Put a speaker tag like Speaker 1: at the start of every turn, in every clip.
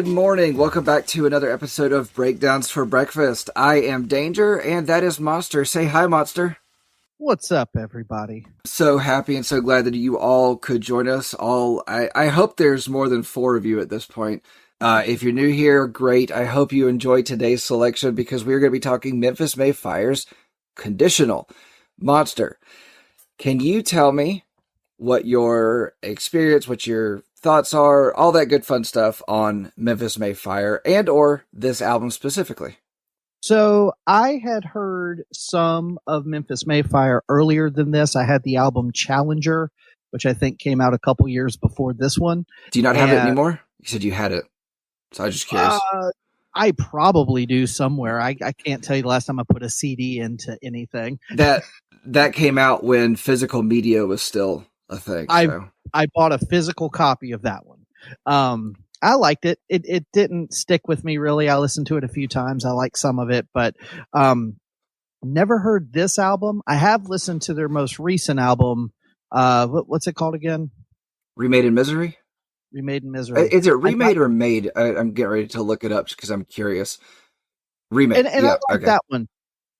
Speaker 1: Good morning. Welcome back to another episode of Breakdowns for Breakfast. I am Danger, and that is Monster. Say hi, Monster.
Speaker 2: What's up, everybody?
Speaker 1: So happy and so glad that you all could join us. I hope there's more than 4 of you at this point. If you're new here, great. I hope you enjoyed today's selection because we're going to be talking Memphis May Fire's Conditional. Monster, can you tell me what your experience, what your thoughts are, all that good fun stuff on Memphis May Fire and or this album specifically?
Speaker 2: So I had heard some of Memphis May Fire earlier than this. I had the album Challenger, which I think came out a couple years before this one.
Speaker 1: Do you not have it anymore? You said you had it. So I was just curious.
Speaker 2: I probably do somewhere. I can't tell you the last time I put a CD into anything.
Speaker 1: That came out when physical media was still a thing.
Speaker 2: I bought a physical copy of that one. I liked it. It didn't stick with me really. I listened to it a few times. I like some of it, but never heard this album. I have listened to their most recent album. What's it called again?
Speaker 1: Remade in Misery?
Speaker 2: Remade in Misery.
Speaker 1: Is it remade or made? I'm getting ready to look it up because I'm curious. Remade.
Speaker 2: And yeah, I like that one.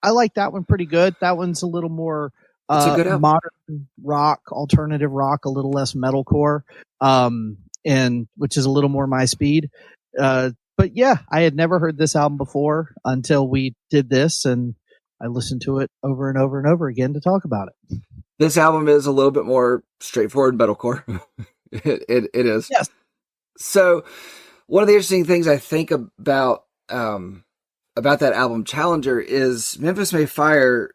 Speaker 2: I like that one pretty good. That one's a little more modern rock, alternative rock, a little less metalcore, and which is a little more my speed. But yeah, I had never heard this album before until we did this, and I listened to it over and over and over again to talk about it.
Speaker 1: This album is a little bit more straightforward metalcore. It is.
Speaker 2: Yes.
Speaker 1: So one of the interesting things I think about that album Challenger is Memphis May Fire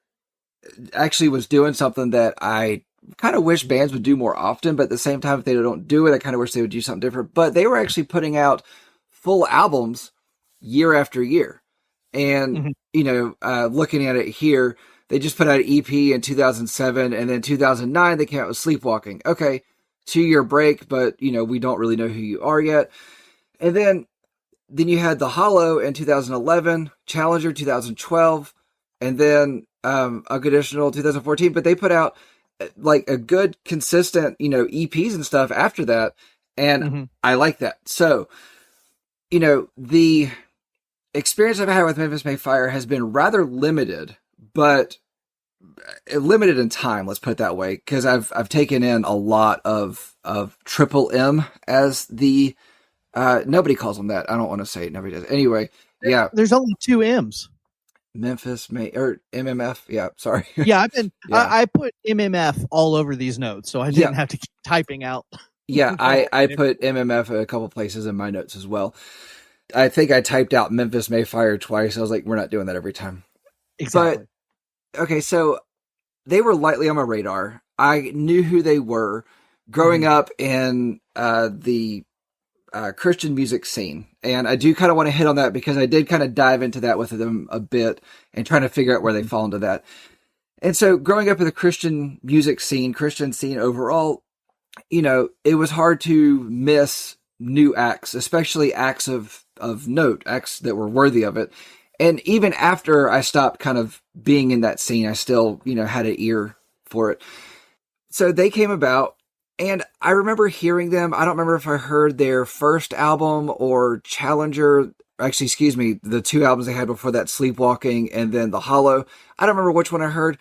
Speaker 1: actually was doing something that I kind of wish bands would do more often, but at the same time, if they don't do it, I kind of wish they would do something different. But they were actually putting out full albums year after year. And, looking at it here, they just put out an EP in 2007, and then 2009, they came out with Sleepwalking. Okay, 2-year break, but, we don't really know who you are yet. And then you had The Hollow in 2011, Challenger 2012, and then Unconditional 2014. But they put out like a good, consistent, EPs and stuff after that. And I like that. So, the experience I've had with Memphis May Fire has been rather limited, but limited in time, let's put it that way, because I've taken in a lot of Triple M, as the nobody calls them that. I don't want to say it. Nobody does. Anyway, yeah.
Speaker 2: There's only 2 M's.
Speaker 1: Memphis May or MMF. Yeah, sorry.
Speaker 2: Yeah, I put MMF all over these notes, so I didn't have to keep typing out.
Speaker 1: Yeah, I put MMF a couple places in my notes as well. I think I typed out Memphis May Fire twice. I was like, we're not doing that every time.
Speaker 2: Exactly.
Speaker 1: But, okay, so they were lightly on my radar. I knew who they were growing up in the Christian music scene. And I do kind of want to hit on that because I did kind of dive into that with them a bit and trying to figure out where they fall into that. And so growing up in the Christian music scene, Christian scene overall, it was hard to miss new acts, especially acts of note, acts that were worthy of it. And even after I stopped kind of being in that scene, I still, had an ear for it. So they came about, and I remember hearing them. I don't remember if I heard their first album or Challenger. Actually, excuse me, the 2 albums they had before that, Sleepwalking and then The Hollow. I don't remember which one I heard.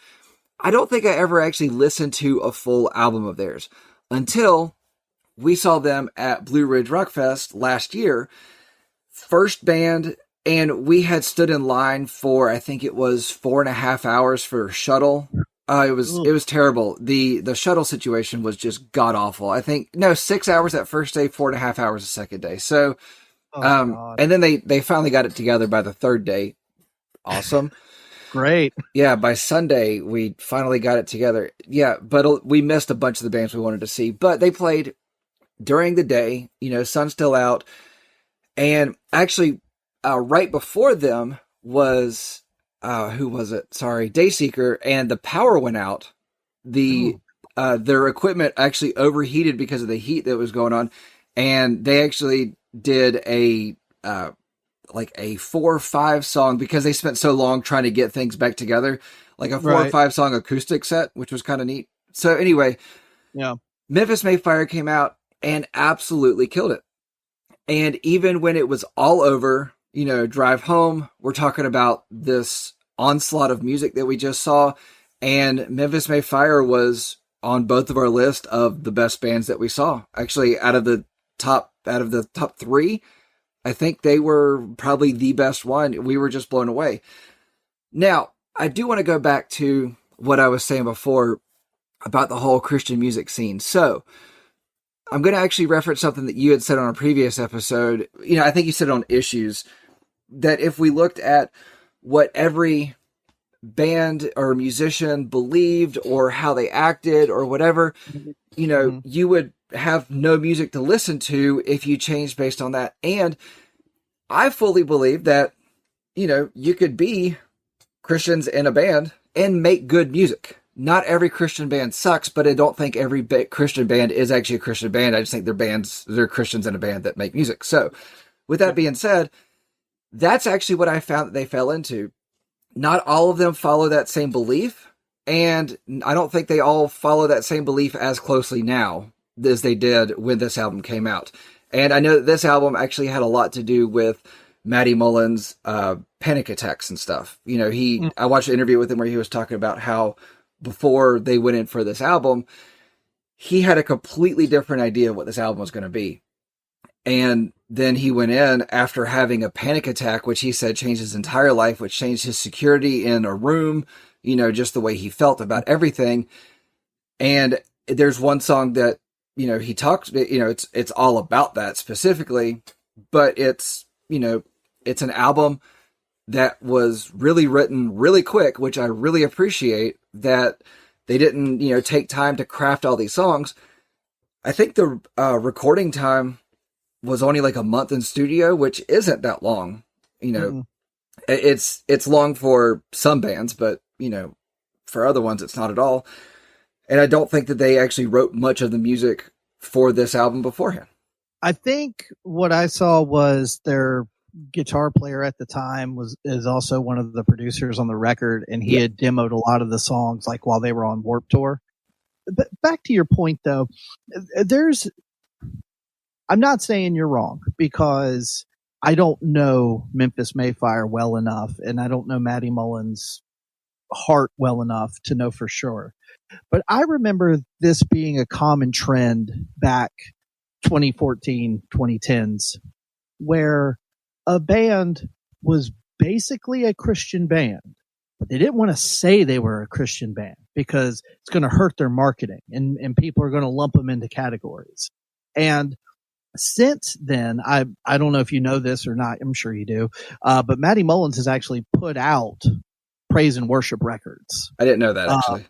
Speaker 1: I don't think I ever actually listened to a full album of theirs until we saw them at Blue Ridge Rock Fest last year. First band. And we had stood in line for, I think it was 4.5 hours for shuttle. It was terrible. The shuttle situation was just god awful. I think 6 hours that first day, 4.5 hours the second day. So, and then they finally got it together by the third day. Awesome.
Speaker 2: Great.
Speaker 1: Yeah. By Sunday, we finally got it together. Yeah. But we missed a bunch of the bands we wanted to see, but they played during the day, sun's still out. And actually, right before them was, who was it? Sorry, Dayseeker, and the power went out. Their equipment actually overheated because of the heat that was going on, and they actually did a 4 or 5 song, because they spent so long trying to get things back together, like a 4 or 5 song acoustic set, which was kind of neat. So anyway,
Speaker 2: yeah,
Speaker 1: Memphis May Fire came out and absolutely killed it. And even when it was all over, drive home, we're talking about this onslaught of music that we just saw. And Memphis May Fire was on both of our list of the best bands that we saw. Actually, out of the top three, I think they were probably the best one. We were just blown away. Now, I do want to go back to what I was saying before about the whole Christian music scene. So I'm going to actually reference something that you had said on a previous episode. I think you said on Issues that if we looked at what every band or musician believed or how they acted or whatever, you would have no music to listen to if you changed based on that. And I fully believe that, you could be Christians in a band and make good music. Not every Christian band sucks, but I don't think every Christian band is actually a Christian band. I just think they're Christians in a band that make music. So with that being said, that's actually what I found that they fell into. Not all of them follow that same belief, and I don't think they all follow that same belief as closely now as they did when this album came out. And I know that this album actually had a lot to do with Matty Mullen's panic attacks and stuff. I watched an interview with him where he was talking about how before they went in for this album, he had a completely different idea of what this album was going to be. And then he went in after having a panic attack, which he said changed his entire life, which changed his security in a room, just the way he felt about everything. And there's one song that, he talks, it's all about that specifically, but it's an album that was really written really quick, which I really appreciate that they didn't, take time to craft all these songs. I think the recording time was only like a month in studio, which isn't that long. It's long for some bands, but for other ones, it's not at all. And I don't think that they actually wrote much of the music for this album beforehand.
Speaker 2: I think what I saw was their guitar player at the time is also one of the producers on the record, and he had demoed a lot of the songs like while they were on Warped Tour. But back to your point though, I'm not saying you're wrong, because I don't know Memphis May Fire well enough, and I don't know Matty Mullen's heart well enough to know for sure. But I remember this being a common trend back 2014, 2010s, where a band was basically a Christian band, but they didn't want to say they were a Christian band because it's going to hurt their marketing, and people are going to lump them into categories. And since then, I don't know if you know this or not. I'm sure you do. But Matty Mullins has actually put out praise and worship records.
Speaker 1: I didn't know that actually.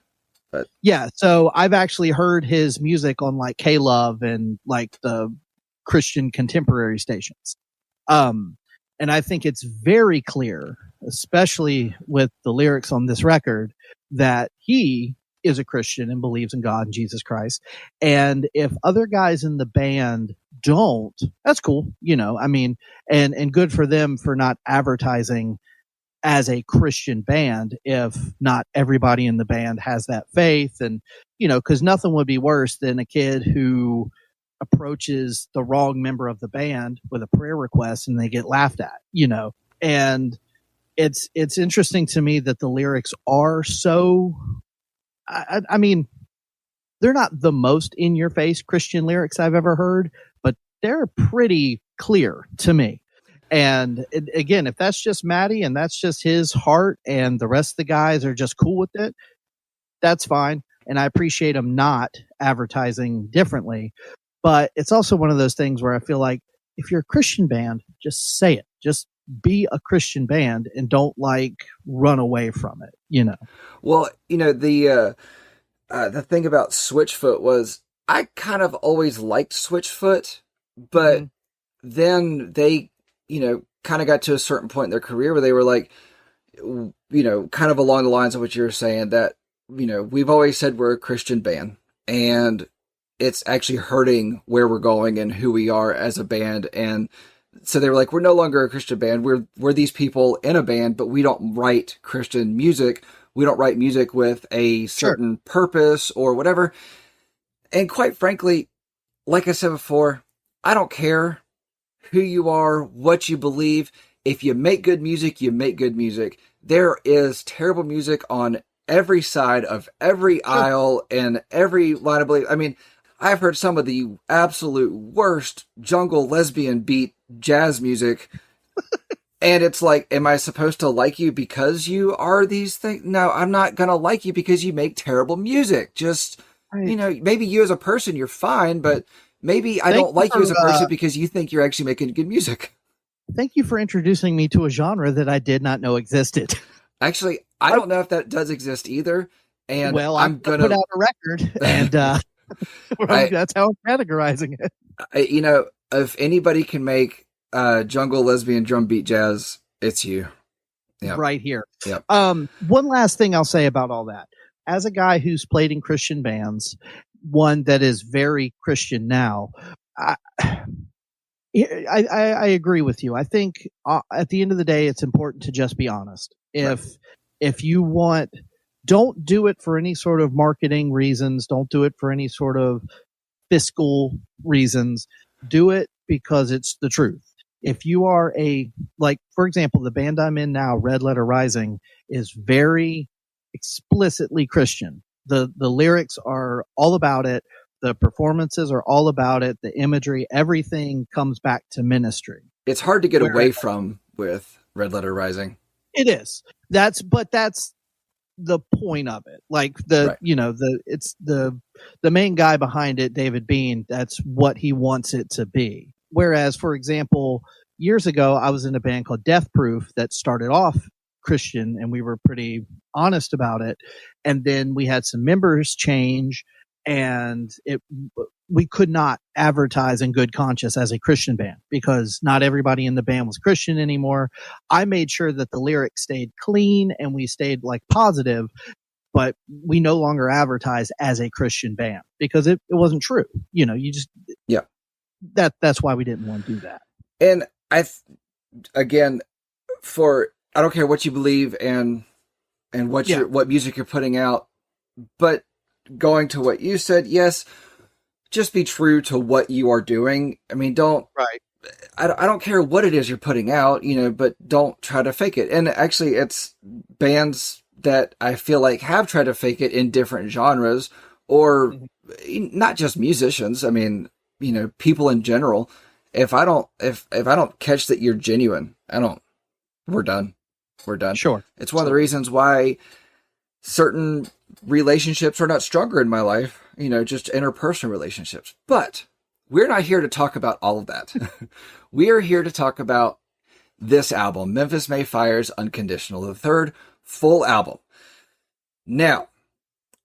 Speaker 1: But
Speaker 2: yeah, so I've actually heard his music on like K-Love and like the Christian contemporary stations. And I think it's very clear, especially with the lyrics on this record, that he is a Christian and believes in God and Jesus Christ. And if other guys in the band don't, that's cool, and good for them for not advertising as a Christian band if not everybody in the band has that faith. And, because nothing would be worse than a kid who approaches the wrong member of the band with a prayer request and they get laughed at, and it's interesting to me that the lyrics are so, I mean, they're not the most in your face Christian lyrics I've ever heard, but they're pretty clear to me. And again, if that's just Matty and that's just his heart and the rest of the guys are just cool with it, that's fine. And I appreciate him not advertising differently. But it's also one of those things where I feel like if you're a Christian band, just say it. Just be a Christian band and don't run away from it,
Speaker 1: Well, the thing about Switchfoot was I kind of always liked Switchfoot, but then they, kind of got to a certain point in their career where they were like, kind of along the lines of what you were saying, that, we've always said we're a Christian band, and it's actually hurting where we're going and who we are as a band. And so they were like, we're no longer a Christian band. We're these people in a band, but we don't write Christian music. We don't write music with a certain purpose or whatever. And quite frankly, like I said before, I don't care who you are, what you believe. If you make good music, you make good music. There is terrible music on every side of every aisle and every line of belief. I mean, I've heard some of the absolute worst jungle lesbian beat jazz music. And it's like, am I supposed to like you because you are these things? No, I'm not going to like you because you make terrible music. Just, maybe you as a person, you're fine, but maybe I don't like you as a person because you think you're actually making good music.
Speaker 2: Thank you for introducing me to a genre that I did not know existed.
Speaker 1: Actually, I don't know if that does exist either. And
Speaker 2: I'm going to put out a record, and that's how I'm categorizing it.
Speaker 1: If anybody can make jungle lesbian drum beat jazz, it's you.
Speaker 2: Yep. Right here.
Speaker 1: Yep.
Speaker 2: One last thing I'll say about all that. As a guy who's played in Christian bands, one that is very Christian now, I agree with you. I think at the end of the day, it's important to just be honest. If you want, don't do it for any sort of marketing reasons. Don't do it for any sort of fiscal reasons. Do it because it's the truth. If you are for example, the band I'm in now, Red Letter Rising, is very explicitly Christian. The lyrics are all about it. The performances are all about it. The imagery, everything comes back to ministry.
Speaker 1: It's hard to get away from with Red Letter Rising.
Speaker 2: It is. That's the point of it. Like it's the main guy behind it, David Bean. That's what he wants it to be. Whereas, for example, years ago, I was in a band called Death Proof that started off Christian, and we were pretty honest about it. And then we had some members change, and we could not advertise in good conscience as a Christian band because not everybody in the band was Christian anymore. I made sure that the lyrics stayed clean and we stayed positive, but we no longer advertised as a Christian band because it wasn't true. That's why we didn't want to do that.
Speaker 1: And I don't care what you believe and what music you're putting out, but going to what you said, yes, just be true to what you are doing. I mean, I don't care what it is you're putting out, but don't try to fake it. And actually, it's bands that I feel like have tried to fake it in different genres, or not just musicians. I mean, people in general. If I don't catch that you're genuine, we're done. We're done.
Speaker 2: Sure.
Speaker 1: It's one of the reasons why certain relationships are not stronger in my life, just interpersonal relationships. But we're not here to talk about all of that. We are here to talk about this album, Memphis May Fire's Unconditional, the third full album. Now,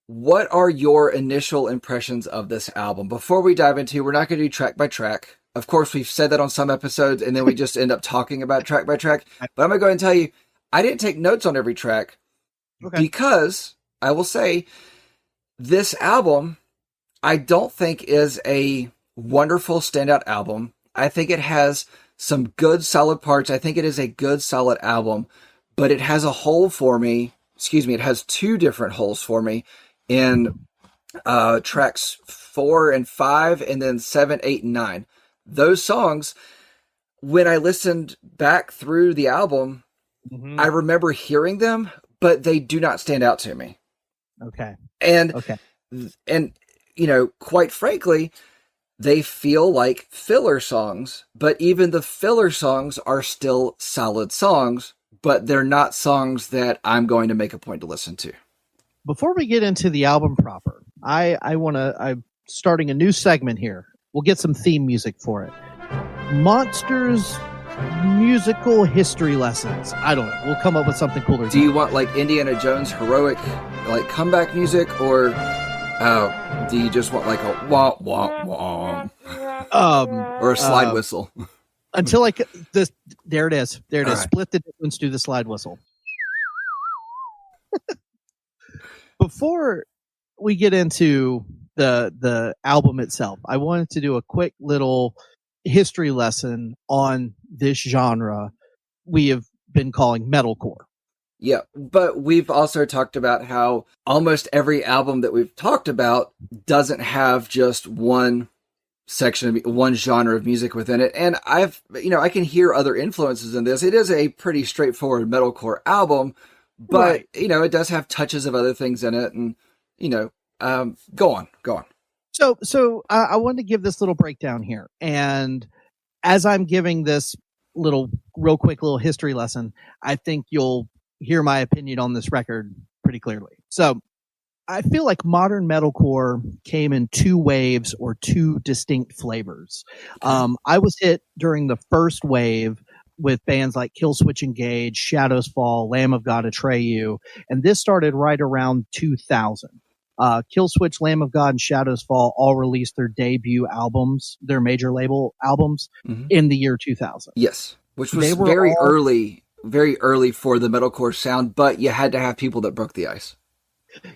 Speaker 1: what are your initial impressions of this album? Before we dive into, we're not going to do track by track. Of course, we've said that on some episodes, and then we just end up talking about track by track. But I'm going to go ahead and tell you, I didn't take notes on every track because I will say this album, I don't think is a wonderful standout album. I think it has some good solid parts. I think it is a good solid album, but it has a hole for me. It has two different holes for me in tracks 4 and 5, and then 7, 8, and 9. Those songs, when I listened back through the album, I remember hearing them, but they do not stand out to me.
Speaker 2: Okay.
Speaker 1: And quite frankly, they feel like filler songs, but even the filler songs are still solid songs, but they're not songs that I'm going to make a point to listen to.
Speaker 2: Before we get into the album proper, I'm starting a new segment here. We'll get some theme music for it. Monsters musical history lessons. I don't know. We'll come up with something cooler.
Speaker 1: Do you want Indiana Jones heroic comeback music, or do you just want a wah wah wah or a slide whistle?
Speaker 2: Until there it is. There it is.
Speaker 1: Right.
Speaker 2: Split the difference. Do the slide whistle. Before we get into the album itself, I wanted to do a quick little history lesson on this genre we have been calling metalcore.
Speaker 1: Yeah, but we've also talked about how almost every album that we've talked about doesn't have just one section of one genre of music within it. And I can hear other influences in this. It is a pretty straightforward metalcore album, but
Speaker 2: Right.
Speaker 1: it does have touches of other things in it. And, go on.
Speaker 2: So I wanted to give this little breakdown here. And as I'm giving this real quick little history lesson, I think you'll hear my opinion on this record pretty clearly. So I feel like modern metalcore came in two waves or two distinct flavors.
Speaker 1: Okay.
Speaker 2: I was hit during the first wave with bands like Killswitch Engage, Shadows Fall, Lamb of God, Atreyu, and this started right around 2000. Killswitch, Lamb of God, and Shadows Fall all released their debut albums, their major label albums, in the year 2000.
Speaker 1: Yes, which was very early for the metalcore sound, but you had to have people that broke the ice.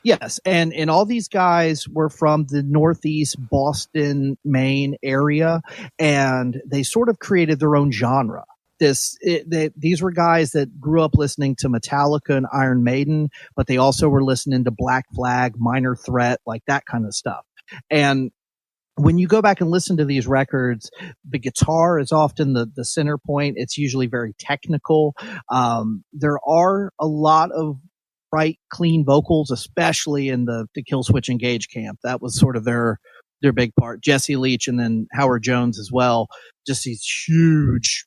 Speaker 2: Yes, and all these guys were from the Northeast Boston, Maine area, and they sort of created their own genre. These were guys that grew up listening to Metallica and Iron Maiden, but they also were listening to Black Flag, Minor Threat, like that kind of stuff. And when you go back and listen to these records, the guitar is often the center point. It's usually very technical. There are a lot of bright, clean vocals, especially in the Killswitch Engage camp. That was sort of their big part. Jesse Leach and then Howard Jones as well. Just these huge,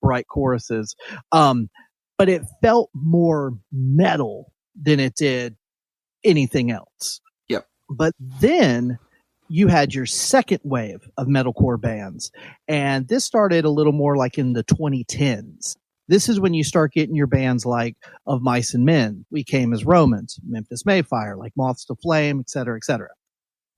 Speaker 2: bright choruses. But it felt more metal than it did anything else.
Speaker 1: Yep.
Speaker 2: But then you had your second wave of metalcore bands. And this started a little more like in the 2010s. This is when you start getting your bands like Of Mice and Men, We Came as Romans, Memphis May Fire, like Moths to Flame, et cetera, et cetera.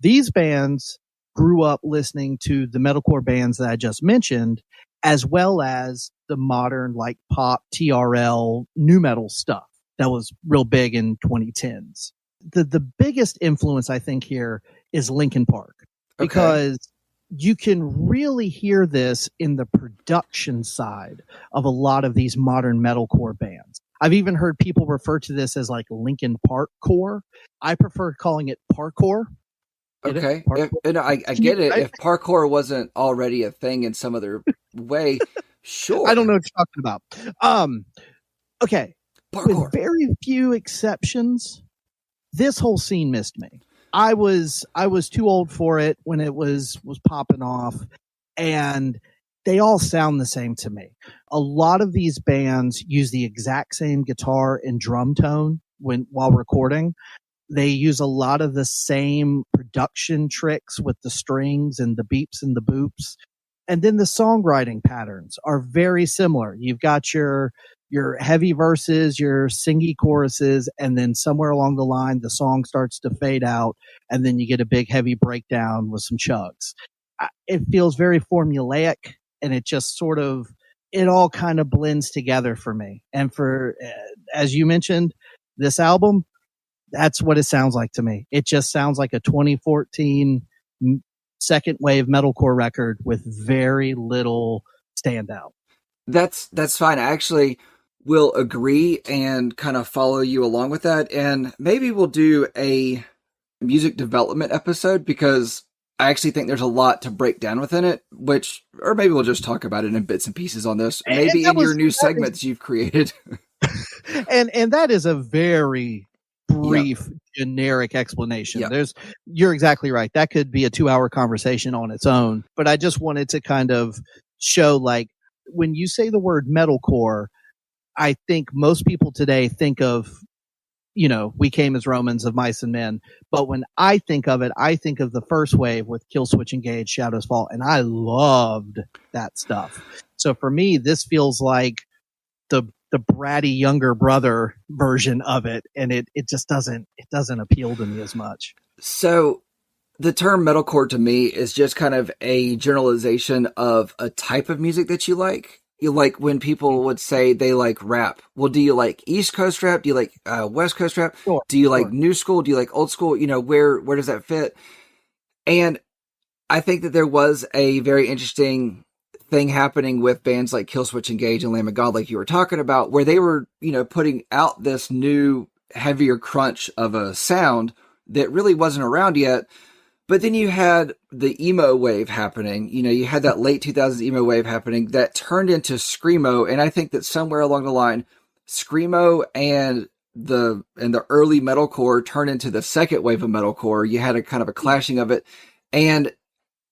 Speaker 2: These bands grew up listening to the metalcore bands that I just mentioned, as well as the modern like pop, TRL, new metal stuff that was real big in 2010s. The biggest influence I think here is Linkin Park, because you can really hear this in the production side of a lot of these modern metalcore bands. I've even heard people refer to this as like Linkin Park core. I prefer calling it parkour.
Speaker 1: Okay. I get it. If parkour wasn't already a thing in some other way, sure.
Speaker 2: I don't know what you're talking about. Okay.
Speaker 1: Parkour.
Speaker 2: With very few exceptions, this whole scene missed me. I was too old for it when it was popping off, and they all sound the same to me. A lot of these bands use the exact same guitar and drum tone while recording. They use a lot of the same production tricks with the strings and the beeps and the boops. And then the songwriting patterns are very similar. You've got your heavy verses, your singy choruses, and then somewhere along the line, the song starts to fade out, and then you get a big heavy breakdown with some chugs. It feels very formulaic, and it just sort of, it all kind of blends together for me. And for, as you mentioned, this album, that's what it sounds like to me. It just sounds like a 2014 second wave metalcore record with very little standout.
Speaker 1: That's fine. I actually will agree and kind of follow you along with that. And maybe we'll do a music development episode, because I actually think there's a lot to break down within it, or maybe we'll just talk about it in bits and pieces on this. Maybe in your new segments you've created.
Speaker 2: And that is a very brief, generic explanation. You're exactly right. That could be a 2-hour conversation on its own. But I just wanted to kind of show, like, when you say the word metalcore, I think most people today think of, We Came as Romans, Of Mice and Men. But when I think of it, I think of the first wave with Killswitch Engage, Shadows Fall, and I loved that stuff. So for me, this feels like the bratty younger brother version of it, and it just doesn't appeal to me as much.
Speaker 1: So the term metalcore to me is just kind of a generalization of a type of music that you like. You like when people would say they like rap. Well, do you like East Coast rap? Do you like West Coast rap?
Speaker 2: Sure,
Speaker 1: do you like new school? Do you like old school? Where does that fit? And I think that there was a very interesting thing happening with bands like Killswitch Engage and Lamb of God, like you were talking about, where they were, putting out this new heavier crunch of a sound that really wasn't around yet. But then you had the emo wave happening. You had that late 2000s emo wave happening that turned into screamo, and I think that somewhere along the line, screamo and the early metalcore turned into the second wave of metalcore. You had a kind of a clashing of it, and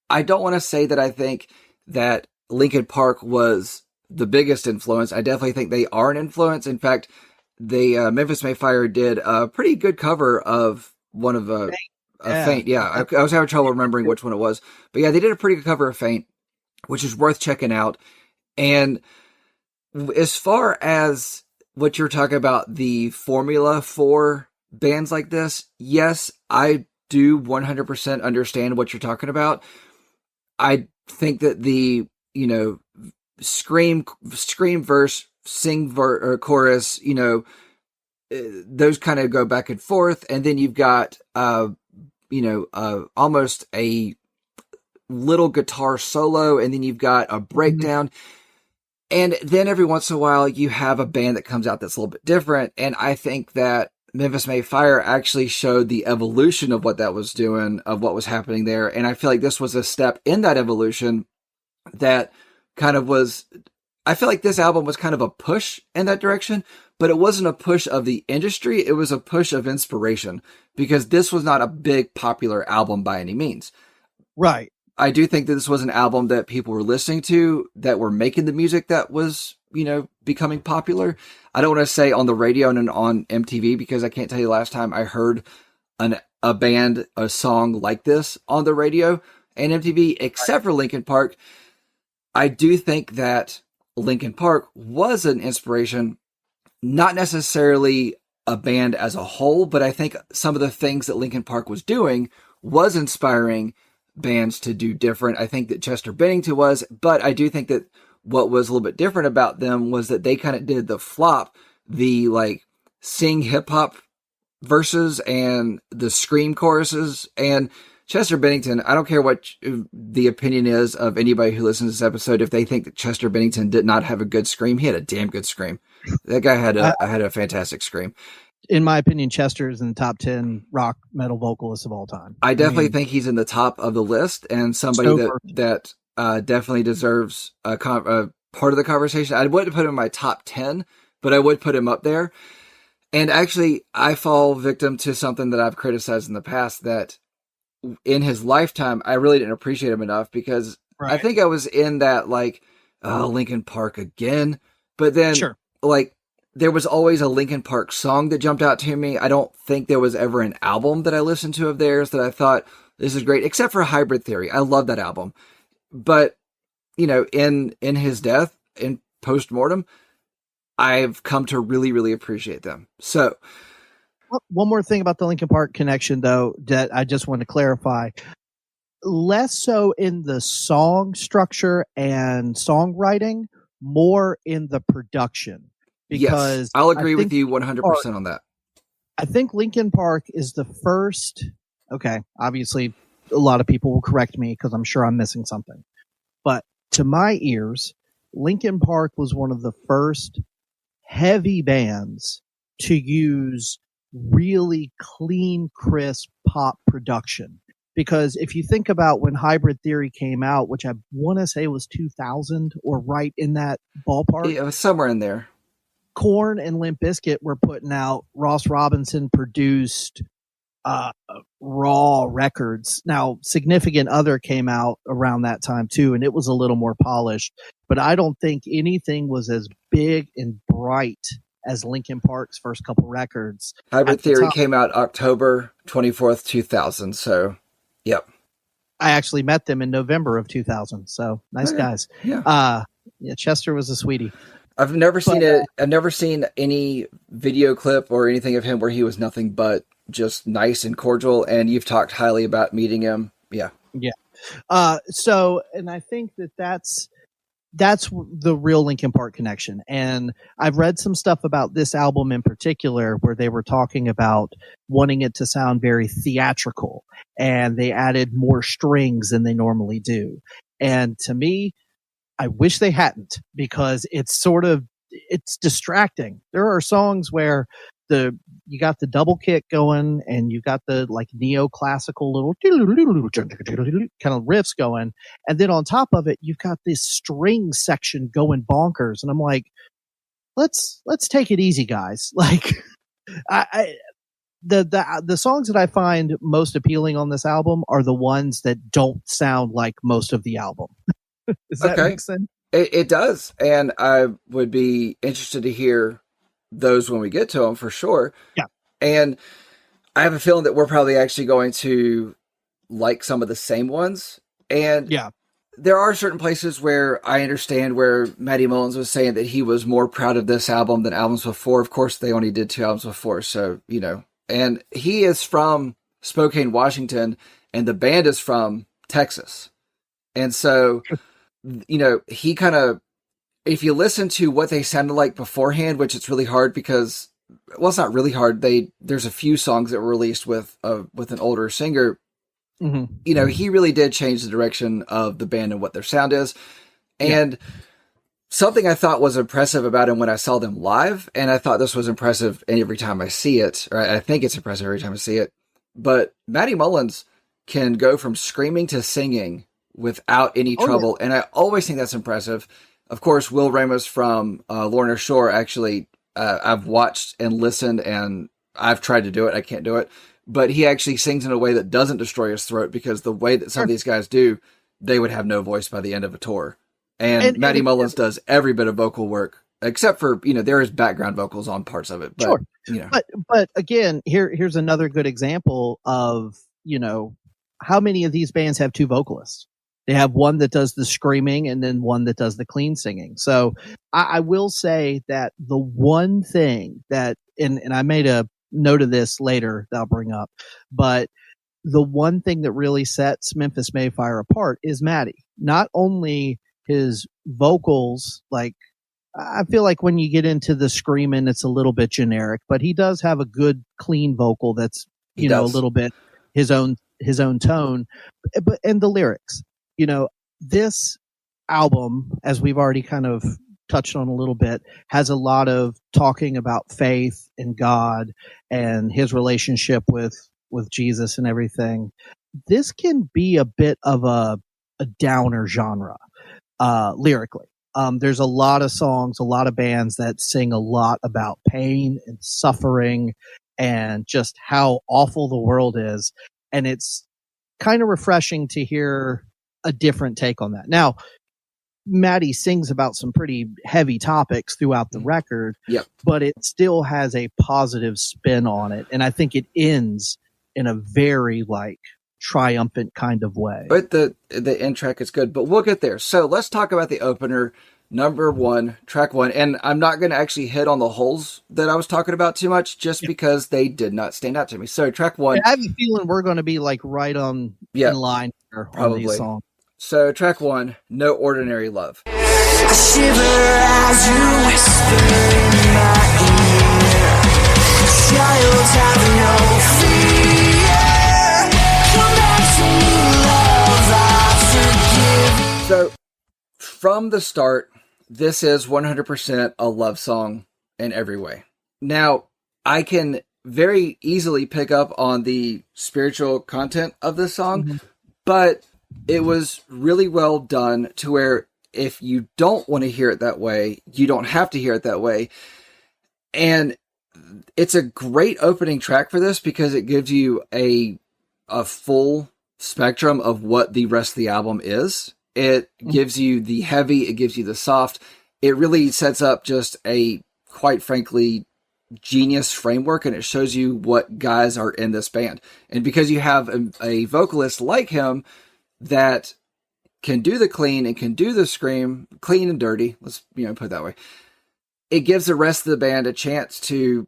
Speaker 1: I don't want to say that I think that Linkin Park was the biggest influence. I definitely think they are an influence. In fact, the Memphis May Fire did a pretty good cover of one of Faint. Yeah, I was having trouble remembering which one it was. But yeah, they did a pretty good cover of Faint, which is worth checking out. And as far as what you're talking about, the formula for bands like this, yes, I do 100% understand what you're talking about. I think that the, scream verse, sing or chorus, those kind of go back and forth. And then you've got, almost a little guitar solo, and then you've got a breakdown. And then every once in a while you have a band that comes out that's a little bit different. And I think that Memphis May Fire actually showed the evolution of what that was doing, of what was happening there. And I feel like this was a step in that evolution that kind of was, I feel like this album was kind of a push in that direction, but it wasn't a push of the industry. It was a push of inspiration, because this was not a big popular album by any means.
Speaker 2: Right.
Speaker 1: I do think that this was an album that people were listening to, that were making the music that was, becoming popular. I don't want to say on the radio and on MTV, because I can't tell you the last time I heard a song like this on the radio and MTV, except for Linkin Park. I do think that Linkin Park was an inspiration, not necessarily a band as a whole, but I think some of the things that Linkin Park was doing was inspiring bands to do different. I think that Chester Bennington was, but I do think that what was a little bit different about them was that they kind of did the flop, the sing hip hop verses and the scream choruses. And Chester Bennington, I don't care what the opinion is of anybody who listens to this episode, if they think that Chester Bennington did not have a good scream, he had a damn good scream. That guy had a fantastic scream.
Speaker 2: In my opinion, Chester is in the top 10 rock metal vocalists of all time.
Speaker 1: I definitely think he's in the top of the list, and somebody that definitely deserves a part of the conversation. I wouldn't put him in my top 10, but I would put him up there. And actually, I fall victim to something that I've criticized in the past, that in his lifetime, I really didn't appreciate him enough, because I think I was in that Linkin Park again. But then there was always a Linkin Park song that jumped out to me. I don't think there was ever an album that I listened to of theirs that I thought, this is great, except for Hybrid Theory. I love that album. But, in his death, in post-mortem, I've come to really, really appreciate them. So,
Speaker 2: one more thing about the Linkin Park connection, though, that I just want to clarify. Less so in the song structure and songwriting, more in the production. Because
Speaker 1: yes, I'll agree with you 100% on that.
Speaker 2: I think Linkin Park is the first. Okay, obviously, a lot of people will correct me because I'm sure I'm missing something. But to my ears, Linkin Park was one of the first heavy bands to use really clean, crisp pop production. Because if you think about when Hybrid Theory came out, which I want to say was 2000 or right in that ballpark.
Speaker 1: Yeah, it was somewhere in there.
Speaker 2: Korn and Limp Bizkit were putting out Ross Robinson produced raw records. Now, Significant Other came out around that time too, and it was a little more polished. But I don't think anything was as big and bright as Linkin Park's first couple records.
Speaker 1: Hybrid Theory came out October 24th, 2000. So, yep.
Speaker 2: I actually met them in November of 2000. So nice guys.
Speaker 1: Yeah.
Speaker 2: Chester was a sweetie.
Speaker 1: I've never seen any video clip or anything of him where he was nothing but just nice and cordial. And you've talked highly about meeting him. Yeah.
Speaker 2: Yeah. And I think that's the real Linkin Park connection. And I've read some stuff about this album in particular where they were talking about wanting it to sound very theatrical, and they added more strings than they normally do. And to me, I wish they hadn't, because it's distracting. There are songs where you got the double kick going, and you got the like neoclassical little kind of riffs going, and then on top of it, you've got this string section going bonkers, and I'm like, let's take it easy, guys. Like, the songs that I find most appealing on this album are the ones that don't sound like most of the album. Does that make sense?
Speaker 1: It does, and I would be interested to hear those when we get to them for sure.
Speaker 2: Yeah.
Speaker 1: And I have a feeling that we're probably actually going to like some of the same ones. And
Speaker 2: yeah,
Speaker 1: there are certain places where I understand where Matty Mullins was saying that he was more proud of this album than albums before. Of course, they only did 2 albums before. So, you know, and he is from Spokane, Washington, and the band is from Texas. And so, you know, he kind of, if you listen to what they sounded like beforehand, which it's really hard because, well, it's not really hard. There's a few songs that were released with an older singer.
Speaker 2: Mm-hmm.
Speaker 1: You know, he really did change the direction of the band and what their sound is. And something I thought was impressive about him when I saw them live, and I thought this was impressive every time I see it, or I think it's impressive every time I see it, but Matty Mullins can go from screaming to singing without any trouble, and I always think that's impressive. Of course, Will Ramos from Lorna Shore, actually, I've watched and listened, and I've tried to do it. I can't do it. But he actually sings in a way that doesn't destroy his throat, because the way that some of these guys do, they would have no voice by the end of a tour. And Matty Mullins does every bit of vocal work, except for, you know, there is background vocals on parts of it. But,
Speaker 2: sure.
Speaker 1: You know.
Speaker 2: But again, here's another good example of, you know, how many of these bands have 2 vocalists? They have one that does the screaming and then one that does the clean singing. So I will say that the one thing that, and I made a note of this later that I'll bring up, but the one thing that really sets Memphis May Fire apart is Matty. Not only his vocals, like, I feel like when you get into the screaming, it's a little bit generic, but he does have a good clean vocal that's, you know, a little bit his own tone, but, and the lyrics. You know, this album, as we've already kind of touched on a little bit, has a lot of talking about faith and God and his relationship with Jesus and everything. This can be a bit of a downer genre, lyrically. There's a lot of songs, a lot of bands that sing a lot about pain and suffering and just how awful the world is. And it's kind of refreshing to hear a different take on that. Now, Matty sings about some pretty heavy topics throughout the record, but it still has a positive spin on it. And I think it ends in a very, like, triumphant kind of way.
Speaker 1: But the end track is good, but we'll get there. So let's talk about the opener, number 1, track 1. And I'm not going to actually hit on the holes that I was talking about too much, just because they did not stand out to me. So track 1.
Speaker 2: I have a feeling we're going to be like right on in line here on these songs.
Speaker 1: So track 1, No Ordinary Love.
Speaker 3: I shiver as you whisper in my ear. Child, have no fear. Come back to me, love, I forgive you.
Speaker 1: So from the start, this is 100% a love song in every way. Now, I can very easily pick up on the spiritual content of this song, but it was really well done to where if you don't want to hear it that way, you don't have to hear it that way. And it's a great opening track for this because it gives you a full spectrum of what the rest of the album is. It gives you the heavy, it gives you the soft. It really sets up just a, quite frankly, genius framework, and it shows you what guys are in this band. And because you have a vocalist like him that can do the clean and can do the scream, clean and dirty, let's put it that way, it gives the rest of the band a chance to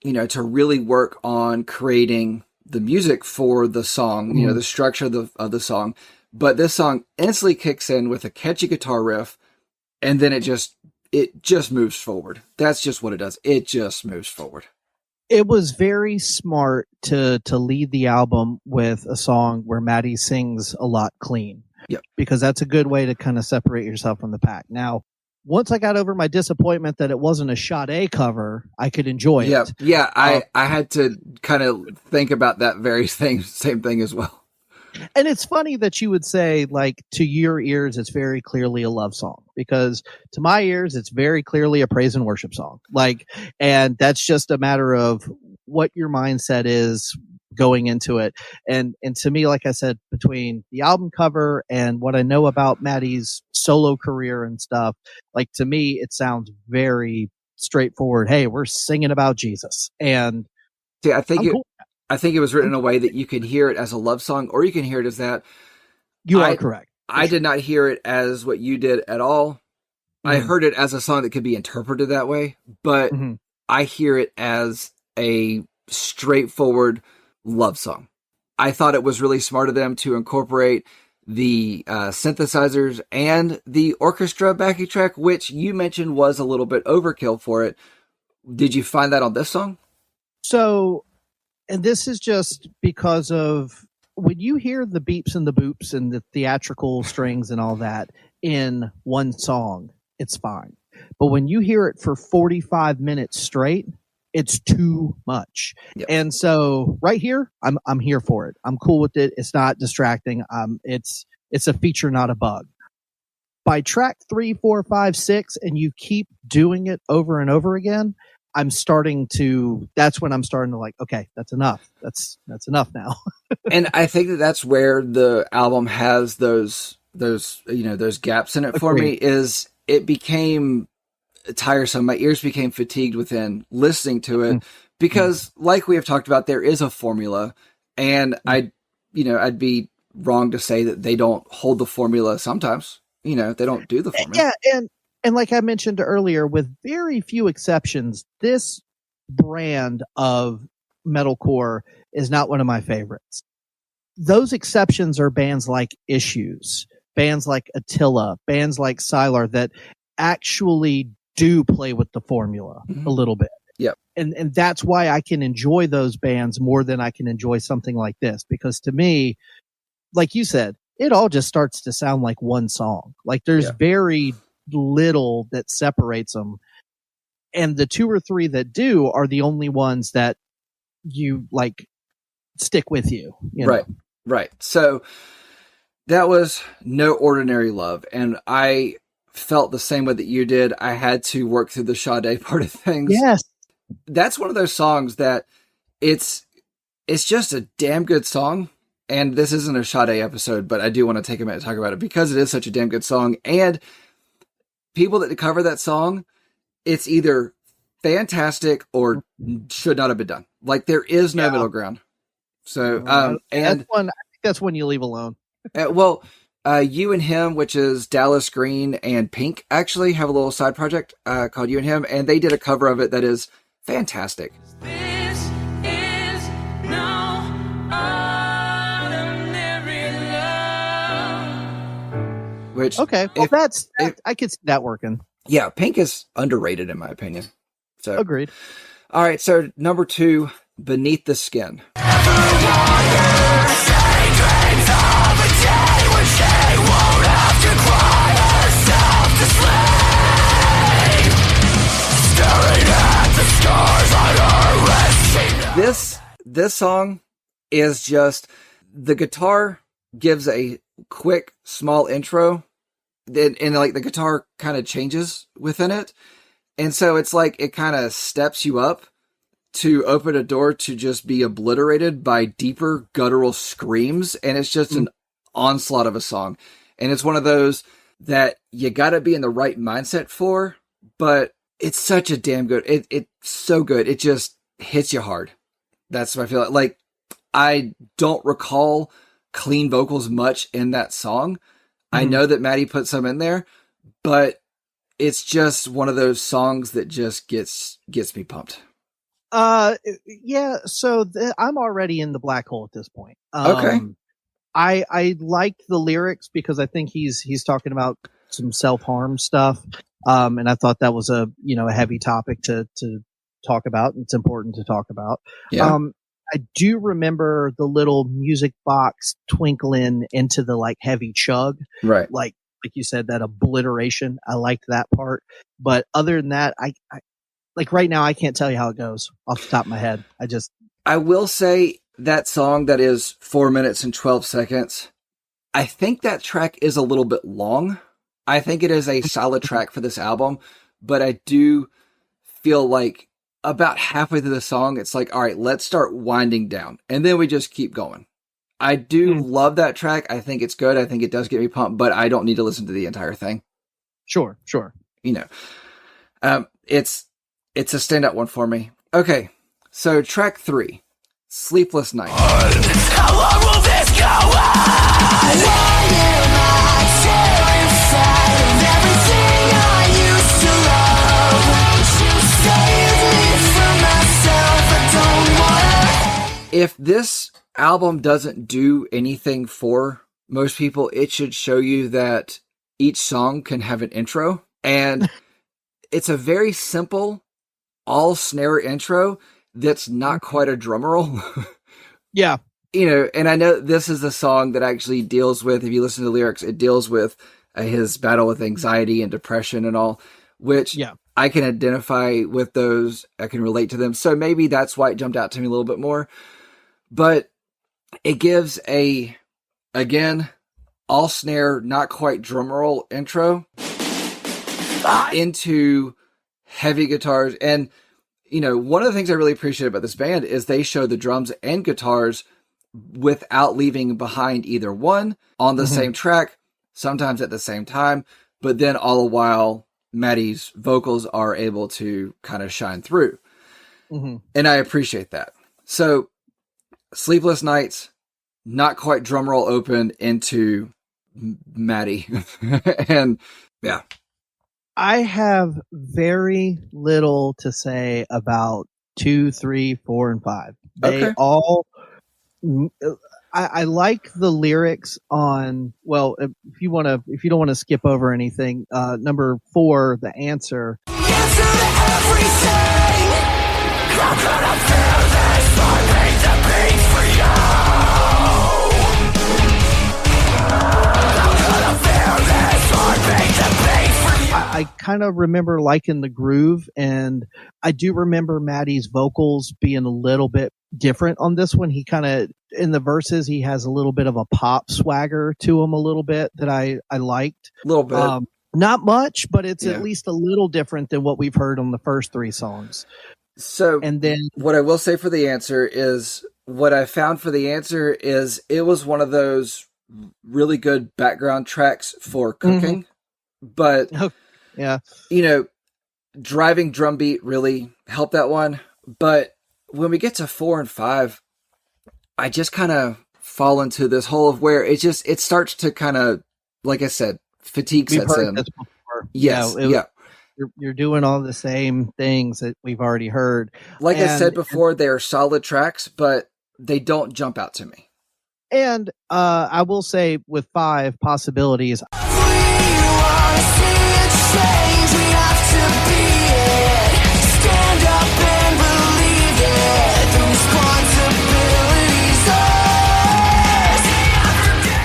Speaker 1: to really work on creating the music for the song, the structure of the song. But this song instantly kicks in with a catchy guitar riff, and then it just moves forward. That's just what it does. It just moves forward.
Speaker 2: It was very smart to lead the album with a song where Matty sings a lot clean.
Speaker 1: Yep.
Speaker 2: Because that's a good way to kind of separate yourself from the pack. Now, once I got over my disappointment that it wasn't a Sade cover, I could enjoy it.
Speaker 1: Yeah. I had to kind of think about that very same thing as well.
Speaker 2: And it's funny that you would say, like, to your ears, it's very clearly a love song, because to my ears, it's very clearly a praise and worship song. Like, and that's just a matter of what your mindset is going into it. And to me, like I said, between the album cover and what I know about Maddie's solo career and stuff, like, to me, it sounds very straightforward. Hey, we're singing about Jesus. And
Speaker 1: see, I think it was written in a way that you can hear it as a love song, or you can hear it as that.
Speaker 2: You are correct.
Speaker 1: I did not hear it as what you did at all. Mm-hmm. I heard it as a song that could be interpreted that way, but I hear it as a straightforward love song. I thought it was really smart of them to incorporate the synthesizers and the orchestra backing track, which you mentioned was a little bit overkill for it. Did you find that on this song?
Speaker 2: So, and this is just because of when you hear the beeps and the boops and the theatrical strings and all that in one song, it's fine. But when you hear it for 45 minutes straight, it's too much. Yep. And so right here, I'm here for it. I'm cool with it. It's not distracting. It's a feature, not a bug. By track 3, 4, 5, 6, and you keep doing it over and over again, that's when I'm starting to like, okay, that's enough. That's enough now.
Speaker 1: And I think that's where the album has those gaps in it for me, is it became tiresome. My ears became fatigued within listening to it because like we have talked about, there is a formula, and I'd be wrong to say that they don't hold the formula sometimes. They don't do the formula.
Speaker 2: Yeah. And like I mentioned earlier, with very few exceptions, this brand of metalcore is not one of my favorites. Those exceptions are bands like Issues, bands like Attila, bands like Sylar that actually do play with the formula a little bit.
Speaker 1: Yep.
Speaker 2: And that's why I can enjoy those bands more than I can enjoy something like this. Because to me, like you said, it all just starts to sound like one song. Like there's very little that separates them, and the 2 or 3 that do are the only ones that you like stick with you,
Speaker 1: right. So that was No Ordinary Love, and I felt the same way that you did. I had to work through the Sade part of things.
Speaker 2: Yes,
Speaker 1: that's one of those songs that it's just a damn good song. And this isn't a Sade episode, but I do want to take a minute to talk about it because it is such a damn good song. And people that cover that song, it's either fantastic or should not have been done. Like there is no middle ground. So, and
Speaker 2: I think that's one you leave alone.
Speaker 1: You and Him, which is Dallas Green and Pink, actually have a little side project called You and Him, and they did a cover of it that is fantastic.
Speaker 3: This is no ordinary love.
Speaker 1: Which
Speaker 2: okay, well I could see that working.
Speaker 1: Yeah, Pink is underrated in my opinion. So
Speaker 2: agreed.
Speaker 1: All right, so number 2, Beneath the Skin. This song is just, the guitar gives a quick small intro, and like the guitar kind of changes within it, and so it's like it kind of steps you up to open a door to just be obliterated by deeper guttural screams, and it's just an onslaught of a song. And it's one of those that you gotta be in the right mindset for, but it's such a damn good, it's so good, it just hits you hard. That's what I feel like. I don't recall clean vocals much in that song. I know that Maddie put some in there, but it's just one of those songs that just gets me pumped.
Speaker 2: Yeah. So I'm already in the black hole at this point.
Speaker 1: Okay.
Speaker 2: I liked the lyrics because I think he's talking about some self-harm stuff. And I thought that was a heavy topic to talk about. It's important to talk about.
Speaker 1: Yeah.
Speaker 2: I do remember the little music box twinkling into the like heavy chug.
Speaker 1: Right.
Speaker 2: Like like you said, that obliteration. I liked that part. But other than that, I like right now, I can't tell you how it goes off the top of my head.
Speaker 1: I will say that song that is 4 minutes and 12 seconds, I think that track is a little bit long. I think it is a solid track for this album, but I do feel like about halfway through the song, it's like, all right, let's start winding down. And then we just keep going. I do love that track. I think it's good. I think it does get me pumped, but I don't need to listen to the entire thing.
Speaker 2: Sure.
Speaker 1: You know, it's a standout one for me. Okay. So track 3, Sleepless Night.
Speaker 3: How long will this go on? Why am I terrified of everything I used to love? You save me from myself, I don't want.
Speaker 1: If this album doesn't do anything for most people, it should show you that each song can have an intro, and it's a very simple all snare intro that's not quite a drum roll.
Speaker 2: Yeah.
Speaker 1: You know, and I know this is a song that actually deals with, if you listen to the lyrics, it deals with his battle with anxiety and depression and all, which I can identify with those. I can relate to them. So maybe that's why it jumped out to me a little bit more. But it gives again, all snare, not quite drum roll intro into heavy guitars. And, you know, one of the things I really appreciate about this band is they show the drums and guitars without leaving behind either one on the same track, sometimes at the same time, but then all the while Maddie's vocals are able to kind of shine through. And I appreciate that. So Sleepless Nights, not quite drum roll open into Maddie. And yeah.
Speaker 2: I have very little to say about 2, 3, 4, and 5. They all, I like the lyrics on, well, if you don't want to skip over anything, number 4, The Answer.
Speaker 3: Answer to everything. How could I feel this? I hate the beat for you. How could I feel this? I hate the beat for you.
Speaker 2: I kind of remember liking the groove, and I do remember Maddie's vocals being a little bit different on this one. He kind of, in the verses, he has a little bit of a pop swagger to him a little bit that I liked.
Speaker 1: A little bit.
Speaker 2: Not much, but it's at least a little different than what we've heard on the first 3 songs.
Speaker 1: So,
Speaker 2: and then
Speaker 1: what I will say for The Answer is, what I found for The Answer is it was one of those really good background tracks for cooking, but you know, driving drum beat really helped that one. But when we get to 4 and 5, I just kind of fall into this hole of where it starts to kind of, like I said, fatigue sets in. Yes.
Speaker 2: You're doing all the same things that we've already heard.
Speaker 1: Like I said before, they are solid tracks, but they don't jump out to me.
Speaker 2: And I will say with 5 possibilities,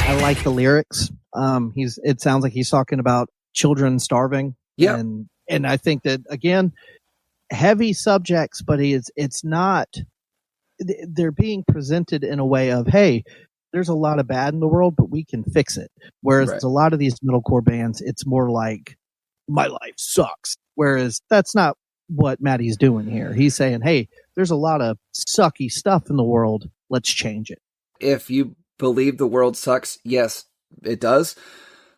Speaker 2: I like the lyrics. It sounds like he's talking about children starving.
Speaker 1: Yeah.
Speaker 2: And I think that, again, heavy subjects, but it's not, they're being presented in a way of, hey, there's a lot of bad in the world, but we can fix it. Whereas a lot of these metalcore bands, it's more like, my life sucks. Whereas that's not what Maddie's doing here. He's saying, hey, there's a lot of sucky stuff in the world. Let's change it.
Speaker 1: If you believe the world sucks, yes, it does.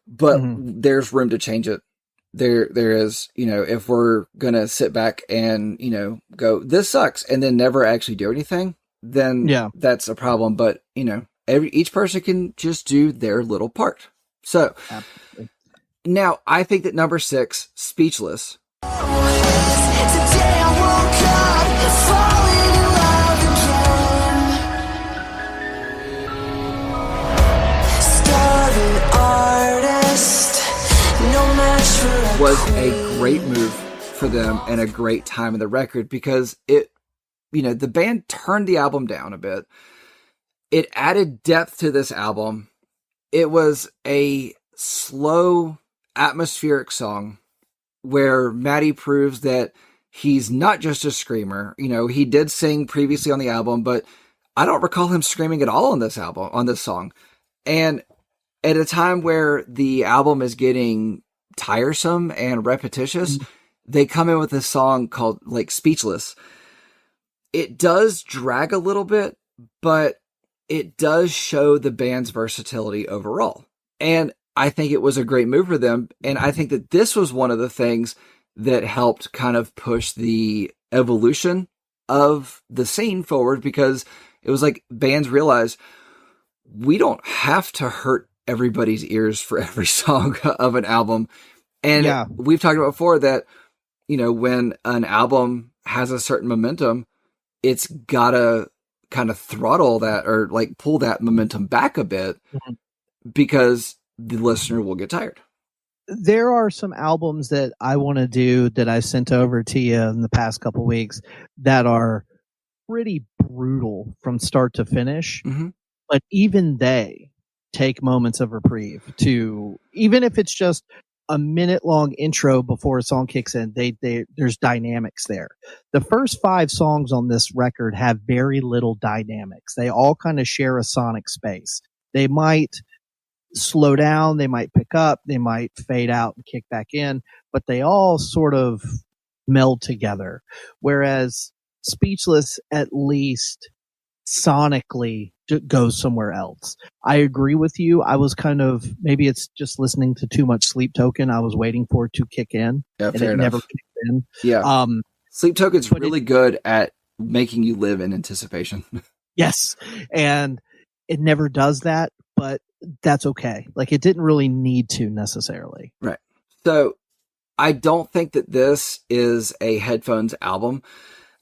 Speaker 1: But there's room to change it. There is, you know, if we're going to sit back and, you know, go, this sucks, and then never actually do anything, then that's a problem. But, you know, each person can just do their little part. So now I think that number 6, Speechless.
Speaker 3: Today I woke up falling in love again. Starving artist, no match for
Speaker 1: was a great move for them and a great time of the record, because it, you know, the band turned the album down a bit. It added depth to this album. It was a slow, atmospheric song where Matty proves that he's not just a screamer. You know, he did sing previously on the album, but I don't recall him screaming at all on this album, on this song. And at a time where the album is getting tiresome and repetitious, they come in with a song called like Speechless. It does drag a little bit, but it does show the band's versatility overall. And I think it was a great move for them. And I think that this was one of the things that helped kind of push the evolution of the scene forward, because it was like bands realized we don't have to hurt everybody's ears for every song of an album. And we've talked about before that, you know, when an album has a certain momentum, it's gotta kind of throttle that or like pull that momentum back a bit because the listener will get tired.
Speaker 2: There are some albums that I want to do that I sent over to you in the past couple of weeks that are pretty brutal from start to finish. But even they take moments of reprieve to, even if it's just a minute long intro before a song kicks in, there's dynamics there. The first 5 songs on this record have very little dynamics. They all kind of share a sonic space. They might slow down, they might pick up, they might fade out and kick back in, but they all sort of meld together. Whereas Speechless, at least sonically, goes somewhere else. I agree with you. I was kind of, maybe it's just listening to too much Sleep Token. I was waiting for it to kick in, and it never kicked in.
Speaker 1: Yeah. Sleep Token's really good at making you live in anticipation.
Speaker 2: Yes. And it never does that, but that's okay. Like, it didn't really need to necessarily.
Speaker 1: Right. So I don't think that this is a headphones album.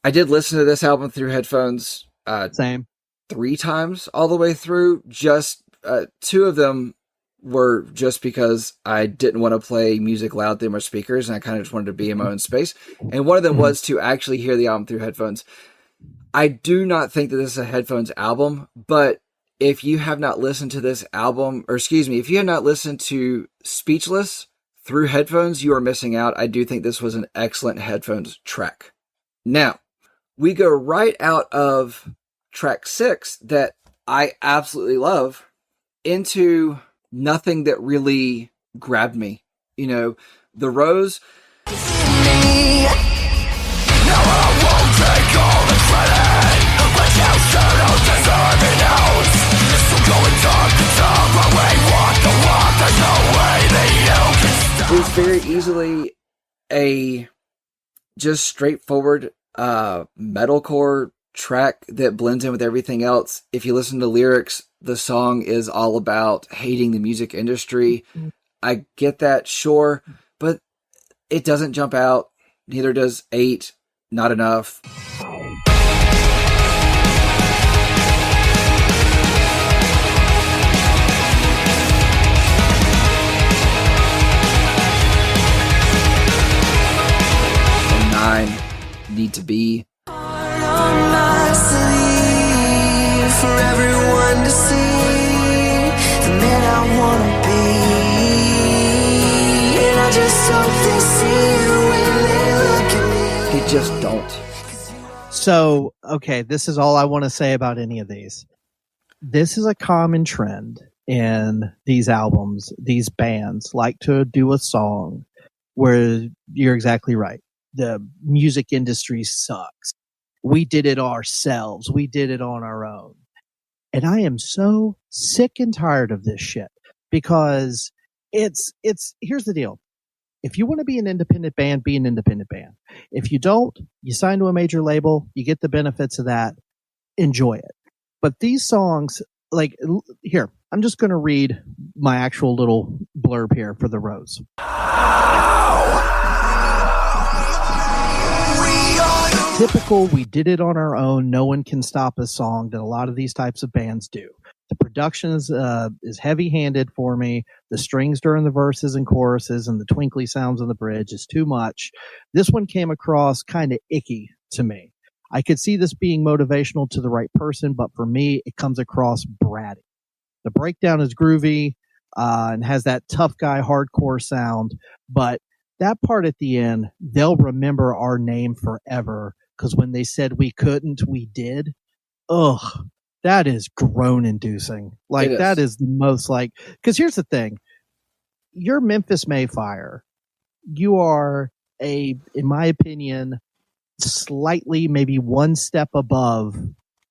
Speaker 1: I did listen to this album through headphones.
Speaker 2: Same.
Speaker 1: 3 times all the way through. Just 2 of them were just because I didn't want to play music loud through my speakers, and I kind of just wanted to be in my own space. And one of them was to actually hear the album through headphones. I do not think that this is a headphones album, but if you have not listened to this album, or excuse me, if you have not listened to Speechless through headphones, you are missing out. I do think this was an excellent headphones track. Now, we go right out of track 6 that I absolutely love into nothing that really grabbed me. You know, The Rose.
Speaker 3: Now I won't take all the credit, but you sure don't deserve it out. So go and talk the talk, but we walk the walk. There's no way that you can stop.
Speaker 1: It was very easily a just straightforward metalcore track that blends in with everything else. If you listen to lyrics, the song is all about hating the music industry. I get that, sure, but it doesn't jump out. Neither does 8. Not enough. And 9 need to be.
Speaker 3: On my sleeve for everyone to see the man I wanna be, and I just hope they see you when they look at me.
Speaker 1: They just don't.
Speaker 2: So, okay, this is all I want to say about any of these. This is a common trend in these albums. These bands like to do a song where you're exactly right. The music industry sucks. We did it ourselves. We did it on our own. And I am so sick and tired of this shit, because it's, here's the deal. If you want to be an independent band, be an independent band. If you don't, you sign to a major label, you get the benefits of that. Enjoy it. But these songs, like, here, I'm just going to read my actual little blurb here for The Rose. Typical, we did it on our own, no one can stop us song that a lot of these types of bands do. The production is heavy-handed for me. The strings during the verses and choruses and the twinkly sounds on the bridge is too much. This one came across kind of icky to me. I could see this being motivational to the right person, but for me, it comes across bratty. The breakdown is groovy. and has that tough guy hardcore sound. But that part at the end, they'll remember our name forever, because when they said we couldn't, we did. Ugh, that is groan inducing. Like, that is the most, like, because here's the thing. You're Memphis May Fire. You are in my opinion, slightly, maybe one step above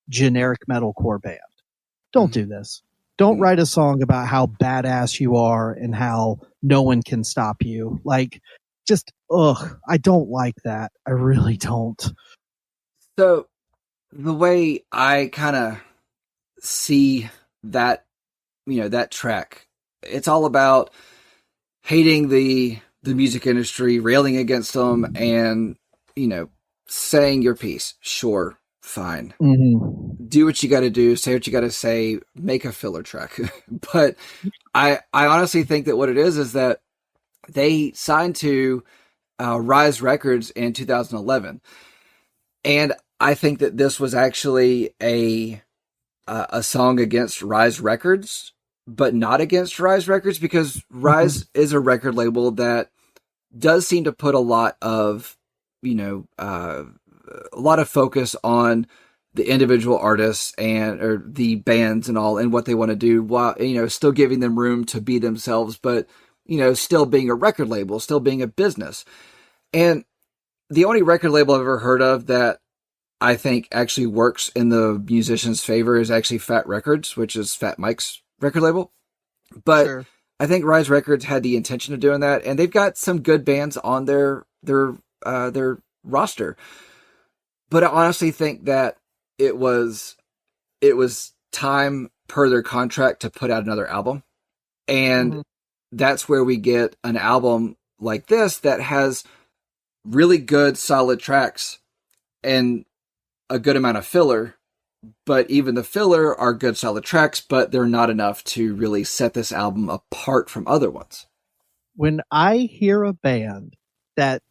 Speaker 2: generic metalcore band. Don't do this. Don't write a song about how badass you are and how no one can stop you. Like, just, I don't like that. I really don't.
Speaker 1: So, the way I kind of see that, that track, it's all about hating the music industry, railing against them, and, saying your piece. Sure, fine.
Speaker 2: Mm-hmm.
Speaker 1: Do what you got to do, say what you got to say, make a filler track. But I honestly think that what it is that they signed to Rise Records in 2011. And I think that this was actually a song against Rise Records, but not against Rise Records, because Rise is a record label that does seem to put a lot of, a lot of focus on the individual artists or the bands and all, and what they want to do, while, still giving them room to be themselves, but, still being a record label, still being a business. And the only record label I've ever heard of that I think actually works in the musician's favor is actually Fat Records, which is Fat Mike's record label. But sure. I think Rise Records had the intention of doing that, and they've got some good bands on their roster. But I honestly think that it was time per their contract to put out another album. And that's where we get an album like this that has really good, solid tracks and a good amount of filler. But even the filler are good, solid tracks, but they're not enough to really set this album apart from other ones.
Speaker 2: When I hear a band that,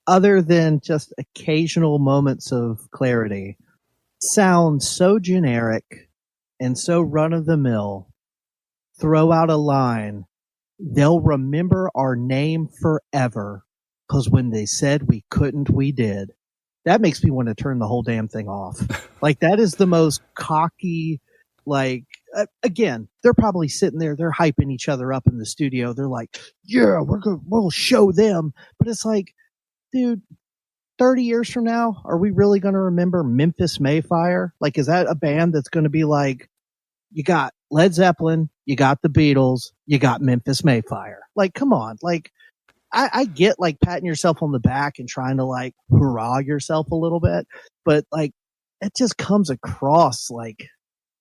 Speaker 2: other than just occasional moments of clarity, sounds so generic and so run-of-the-mill, throw out a line, they'll remember our name forever, because when they said we couldn't, we did. That makes me want to turn the whole damn thing off. Like, that is the most cocky, like, again, they're probably sitting there, they're hyping each other up in the studio. They're like, yeah, we'll show them. But it's like, dude, 30 years from now, are we really going to remember Memphis May Fire? Like, is that a band that's going to be like, you got Led Zeppelin, you got the Beatles, you got Memphis May Fire? Like, come on. Like, I get, like, patting yourself on the back and trying to, like, hurrah yourself a little bit, but, like, it just comes across like,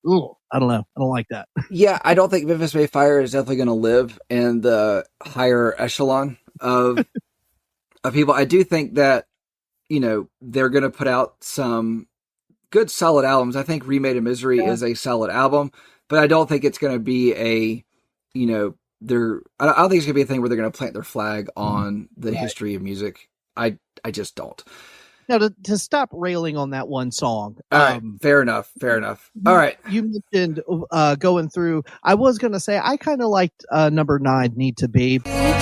Speaker 2: ooh, I don't know. I don't like that.
Speaker 1: Yeah, I don't think Memphis May Fire is definitely going to live in the higher echelon of people. I do think that, they're going to put out some good, solid albums. I think Remade in Misery is a solid album, but I don't think it's going to be I don't think it's gonna be a thing where they're gonna plant their flag on the history of music. I just don't.
Speaker 2: Now, to stop railing on that one song.
Speaker 1: All right, fair enough. All right.
Speaker 2: You mentioned going through. I was gonna say I kind of liked number 9, Need to Be, because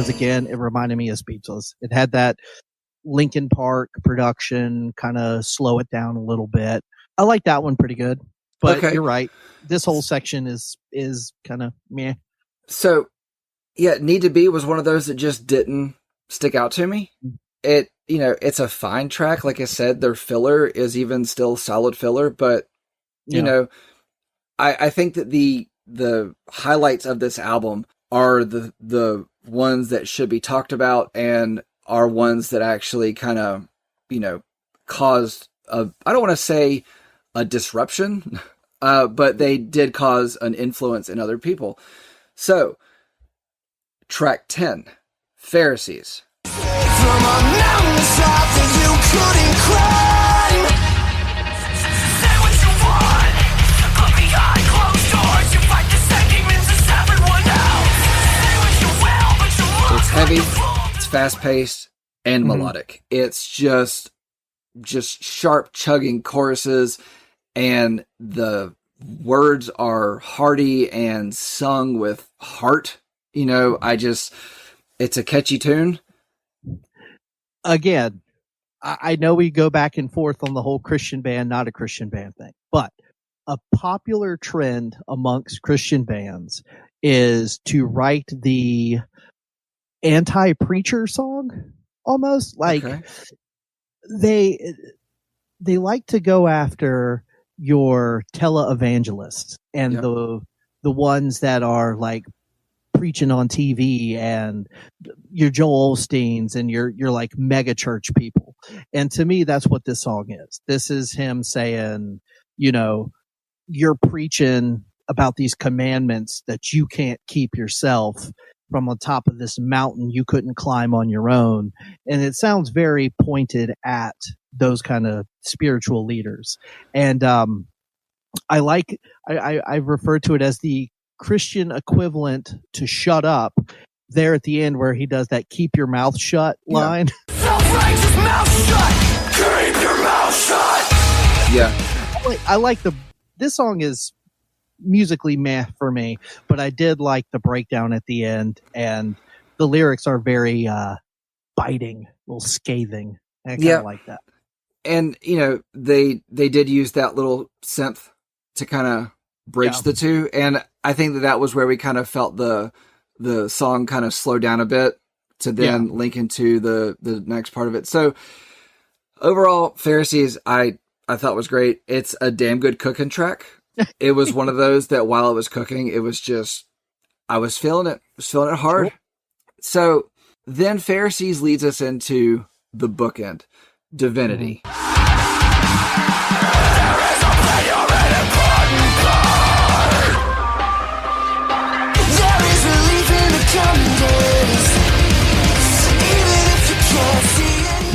Speaker 2: again, it reminded me of Speechless. It had that Linkin Park production, kind of slow it down a little bit. I like that one pretty good. But You're right. This whole section is kind of meh.
Speaker 1: So, yeah, Need to Be was one of those that just didn't stick out to me. It, it's a fine track. Like I said, their filler is even still solid filler. But, I think that the highlights of this album are the ones that should be talked about, and are ones that actually kind of, caused I don't want to say a disruption, but they did cause an influence in other people. So, track 10, Pharisees.
Speaker 3: From a mountaintop that you couldn't climb. Say what you want, but behind closed doors you fight the same demons as everyone else. Say what you will, but you look.
Speaker 1: It's heavy, it's fast-paced, and melodic. It's just sharp chugging choruses, and the words are hearty and sung with heart. It's a catchy tune.
Speaker 2: Again, I know we go back and forth on the whole Christian band, not a Christian band thing, but a popular trend amongst Christian bands is to write the anti-preacher song almost. Like they like to go after your televangelists and the ones that are like preaching on TV and your Joel Osteens and your like mega church people. And to me, that's what this song is. This is him saying, you're preaching about these commandments that you can't keep yourself from on top of this mountain you couldn't climb on your own. And it sounds very pointed at those kind of spiritual leaders. And I refer to it as the Christian equivalent to shut up there at the end where he does that keep your mouth shut line.
Speaker 3: Self-righteous mouth shut. Keep your mouth shut.
Speaker 1: Yeah.
Speaker 2: I like this song is musically meh for me, but I did like the breakdown at the end, and the lyrics are very biting, a little scathing. I kind of like that.
Speaker 1: And they did use that little synth to kind of bridge the two, and I think that was where we kind of felt the song kind of slow down a bit to then link into the next part of it. So overall, Pharisees, I thought was great. It's a damn good cooking track. It was one of those that while it was cooking, it was just, I was feeling it. I was feeling it hard. Cool. So then Pharisees leads us into the bookend, Divinity.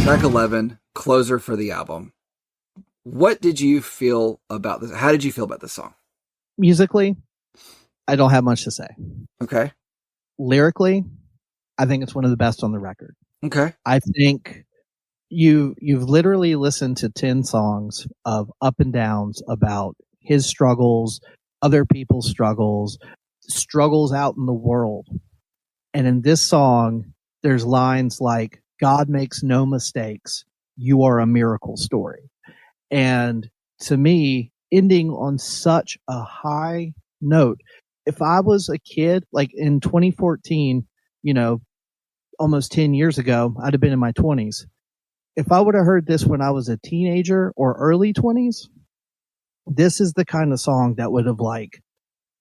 Speaker 1: Track 11, closer for the album. What did you feel about this? How did you feel about this song?
Speaker 2: Musically, I don't have much to say.
Speaker 1: Okay.
Speaker 2: Lyrically, I think it's one of the best on the record.
Speaker 1: Okay.
Speaker 2: I think you've literally listened to 10 songs of up and downs about his struggles, other people's struggles out in the world. And in this song, there's lines like, God makes no mistakes. You are a miracle story. And to me, ending on such a high note, if I was a kid, like in 2014, almost 10 years ago, I'd have been in my 20s. If I would have heard this when I was a teenager or early 20s, this is the kind of song that would have like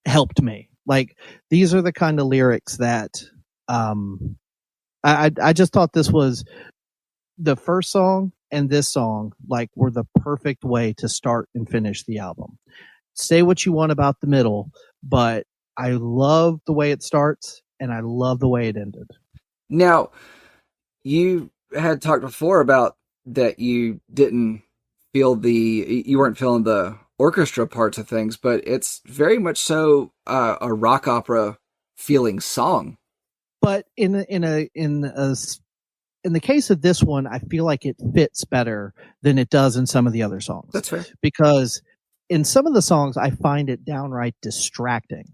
Speaker 2: helped me. Like these are the kind of lyrics that I just thought this was the first song and this song like were the perfect way to start and finish the album. Say what you want about the middle, but I love the way it starts and I love the way it ended.
Speaker 1: Now, you had talked before about that you didn't feel you weren't feeling the orchestra parts of things, but it's very much so a rock opera feeling song.
Speaker 2: But in the case of this one, I feel like it fits better than it does in some of the other songs.
Speaker 1: That's fair.
Speaker 2: Because in some of the songs, I find it downright distracting.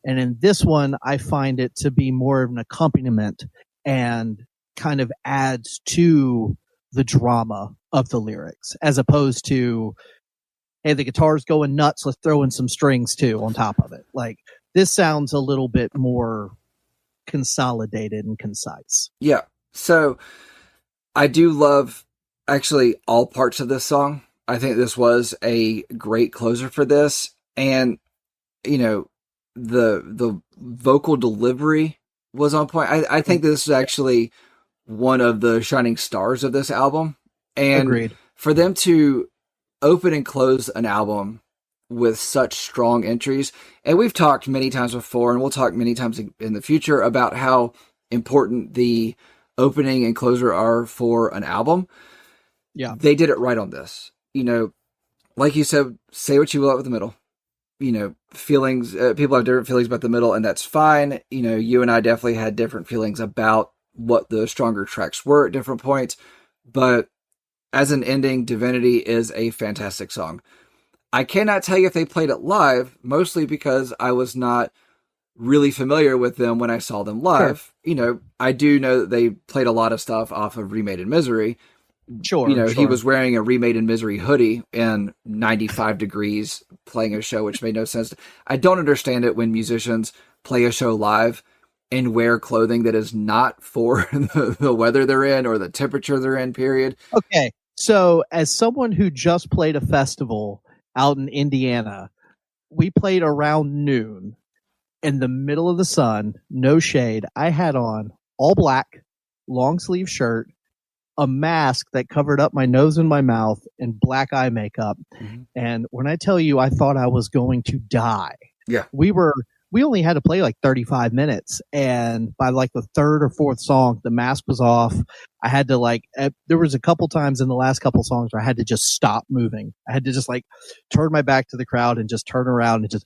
Speaker 2: And in this one, I find it to be more of an accompaniment and kind of adds to the drama of the lyrics, as opposed to, hey, the guitar's going nuts, let's throw in some strings too on top of it. Like, this sounds a little bit more consolidated and concise.
Speaker 1: Yeah. So I do love actually all parts of this song. I think this was a great closer for this. And, the vocal delivery was on point. I think this is actually one of the shining stars of this album. And
Speaker 2: Agreed.
Speaker 1: For them to open and close an album with such strong entries, and we've talked many times before, and we'll talk many times in the future about how important the opening and closer are for an album.
Speaker 2: Yeah.
Speaker 1: They did it right on this. Like you said, say what you will about the middle. Feelings, people have different feelings about the middle, and that's fine. You and I definitely had different feelings about what the stronger tracks were at different points, but as an ending, Divinity is a fantastic song. I cannot tell you if they played it live, mostly because I was not really familiar with them when I saw them live.
Speaker 2: Sure.
Speaker 1: You know, I do know that they played a lot of stuff off of Remade in Misery.
Speaker 2: Sure.
Speaker 1: You know,
Speaker 2: sure.
Speaker 1: he was wearing a Remade in Misery hoodie in 95 degrees playing a show, which made no sense. I don't understand it when musicians play a show live and wear clothing that is not for the weather they're in or the temperature they're in, period.
Speaker 2: Okay. So as someone who just played a festival out in Indiana, we played around noon in the middle of the sun, no shade. I had on all black, long sleeve shirt, a mask that covered up my nose and my mouth, and black eye makeup. Mm-hmm. And when I tell you, I thought I was going to die.
Speaker 1: Yeah.
Speaker 2: We only had to play like 35 minutes. And by like the third or fourth song, the mask was off. I had to there was a couple times in the last couple songs where I had to just stop moving. I had to just like turn my back to the crowd and just turn around and
Speaker 1: just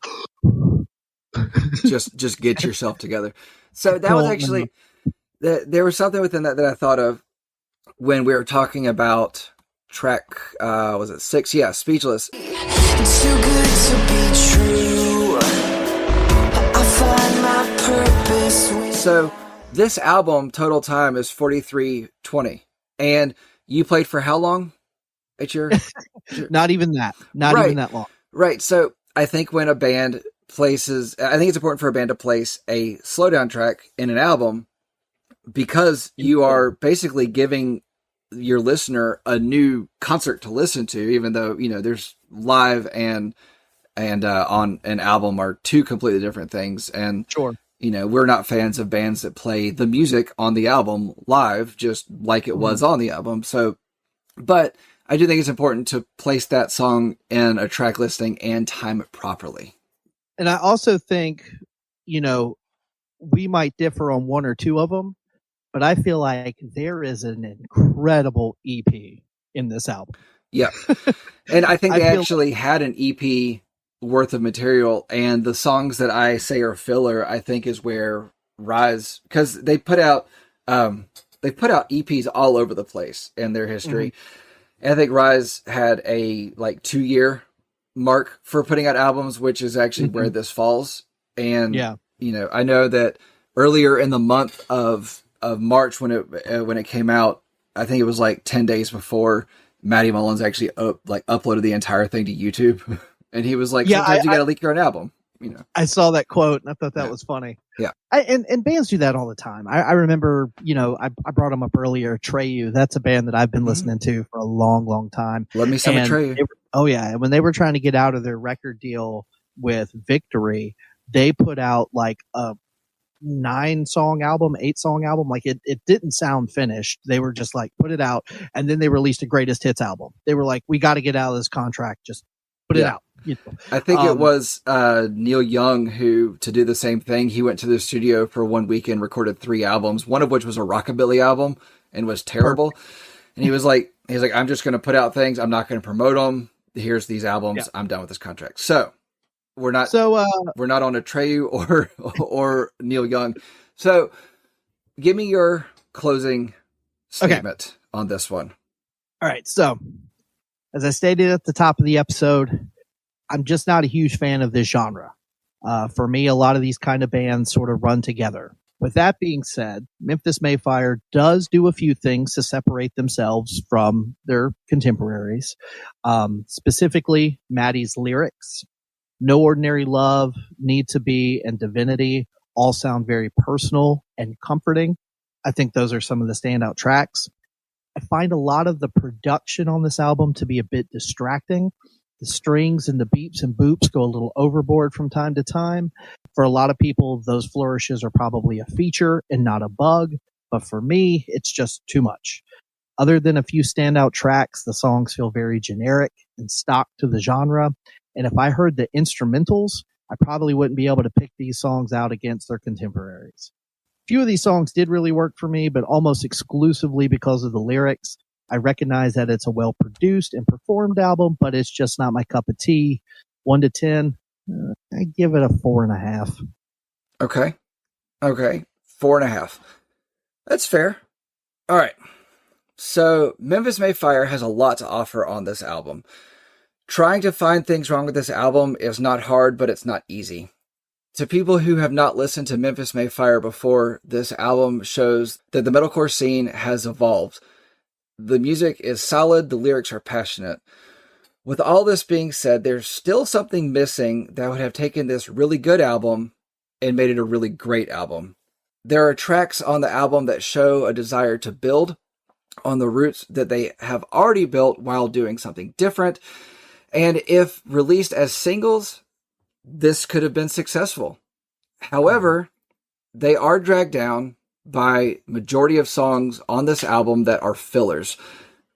Speaker 1: get yourself together. So that was actually, there was something within that I thought of when we were talking about track, was it 6? Yeah, Speechless.
Speaker 3: It's too good to be true. I find my purpose.
Speaker 1: So this album total time is 43:20, and you played for how long at your?
Speaker 2: Not even that. Not even that long.
Speaker 1: Right. So I think when a band places, I think it's important for a band to place a slowdown track in an album because you are basically giving your listener a new concert to listen to, even though, you know, there's live and on an album are two completely different things. And,
Speaker 2: sure,
Speaker 1: you know, we're not fans of bands that play the music on the album live, just like it was on the album. So, but I do think it's important to place that song in a track listing and time it properly.
Speaker 2: And I also think, you know, we might differ on one or two of them, but I feel like there is an incredible EP in this album.
Speaker 1: Yeah. And I think they actually had an EP worth of material, and the songs that I say are filler, I think is where Rise, because they put out EPs all over the place in their history. Mm-hmm. And I think Rise had a 2-year mark for putting out albums, which is actually where this falls. And you know, I know that earlier in the month of March when it came out, I think it was like 10 days before, Matty Mullins actually uploaded the entire thing to YouTube, and he was like, "Sometimes you got to leak your own album." You know,
Speaker 2: I saw that quote and I thought that was funny.
Speaker 1: Yeah,
Speaker 2: and bands do that all the time. I remember, you know, I brought them up earlier. Treyu, that's a band that I've been listening to for a long, long time.
Speaker 1: Let me summon Treyu.
Speaker 2: And when they were trying to get out of their record deal with Victory, they put out like a 9-song album, 8-song album. Like it didn't sound finished. They were just like, put it out. And then they released a greatest hits album. They were like, we got to get out of this contract. Just put it out. You know?
Speaker 1: I think it was Neil Young who, to do the same thing, he went to the studio for one weekend, recorded 3 albums, one of which was a rockabilly album and was terrible. And he was like, I'm just going to put out things. I'm not going to promote them. Here's these albums. Yeah. I'm done with this contract. So we're not on a Treyu or Neil Young. So give me your closing statement on this one.
Speaker 2: All right. So as I stated at the top of the episode, I'm just not a huge fan of this genre. For me, a lot of these kind of bands sort of run together. With that being said, Memphis May Fire does do a few things to separate themselves from their contemporaries. Specifically, Maddie's lyrics. No Ordinary Love, Need to Be, and Divinity all sound very personal and comforting. I think those are some of the standout tracks. I find a lot of the production on this album to be a bit distracting. The strings and the beeps and boops go a little overboard from time to time. For a lot of people, those flourishes are probably a feature and not a bug. But for me, it's just too much. Other than a few standout tracks, the songs feel very generic and stock to the genre. And if I heard the instrumentals, I probably wouldn't be able to pick these songs out against their contemporaries. A few of these songs did really work for me, but almost exclusively because of the lyrics. I recognize that it's a well-produced and performed album, but it's just not my cup of tea. 1 to 10, I give it a 4.5.
Speaker 1: Okay. 4.5. That's fair. All right. So Memphis May Fire has a lot to offer on this album. Trying to find things wrong with this album is not hard, but it's not easy. To people who have not listened to Memphis May Fire before, this album shows that the metalcore scene has evolved. The music is solid, the lyrics are passionate. With all this being said, there's still something missing that would have taken this really good album and made it a really great album. There are tracks on the album that show a desire to build on the roots that they have already built while doing something different. And if released as singles, this could have been successful. However, they are dragged down by majority of songs on this album that are fillers,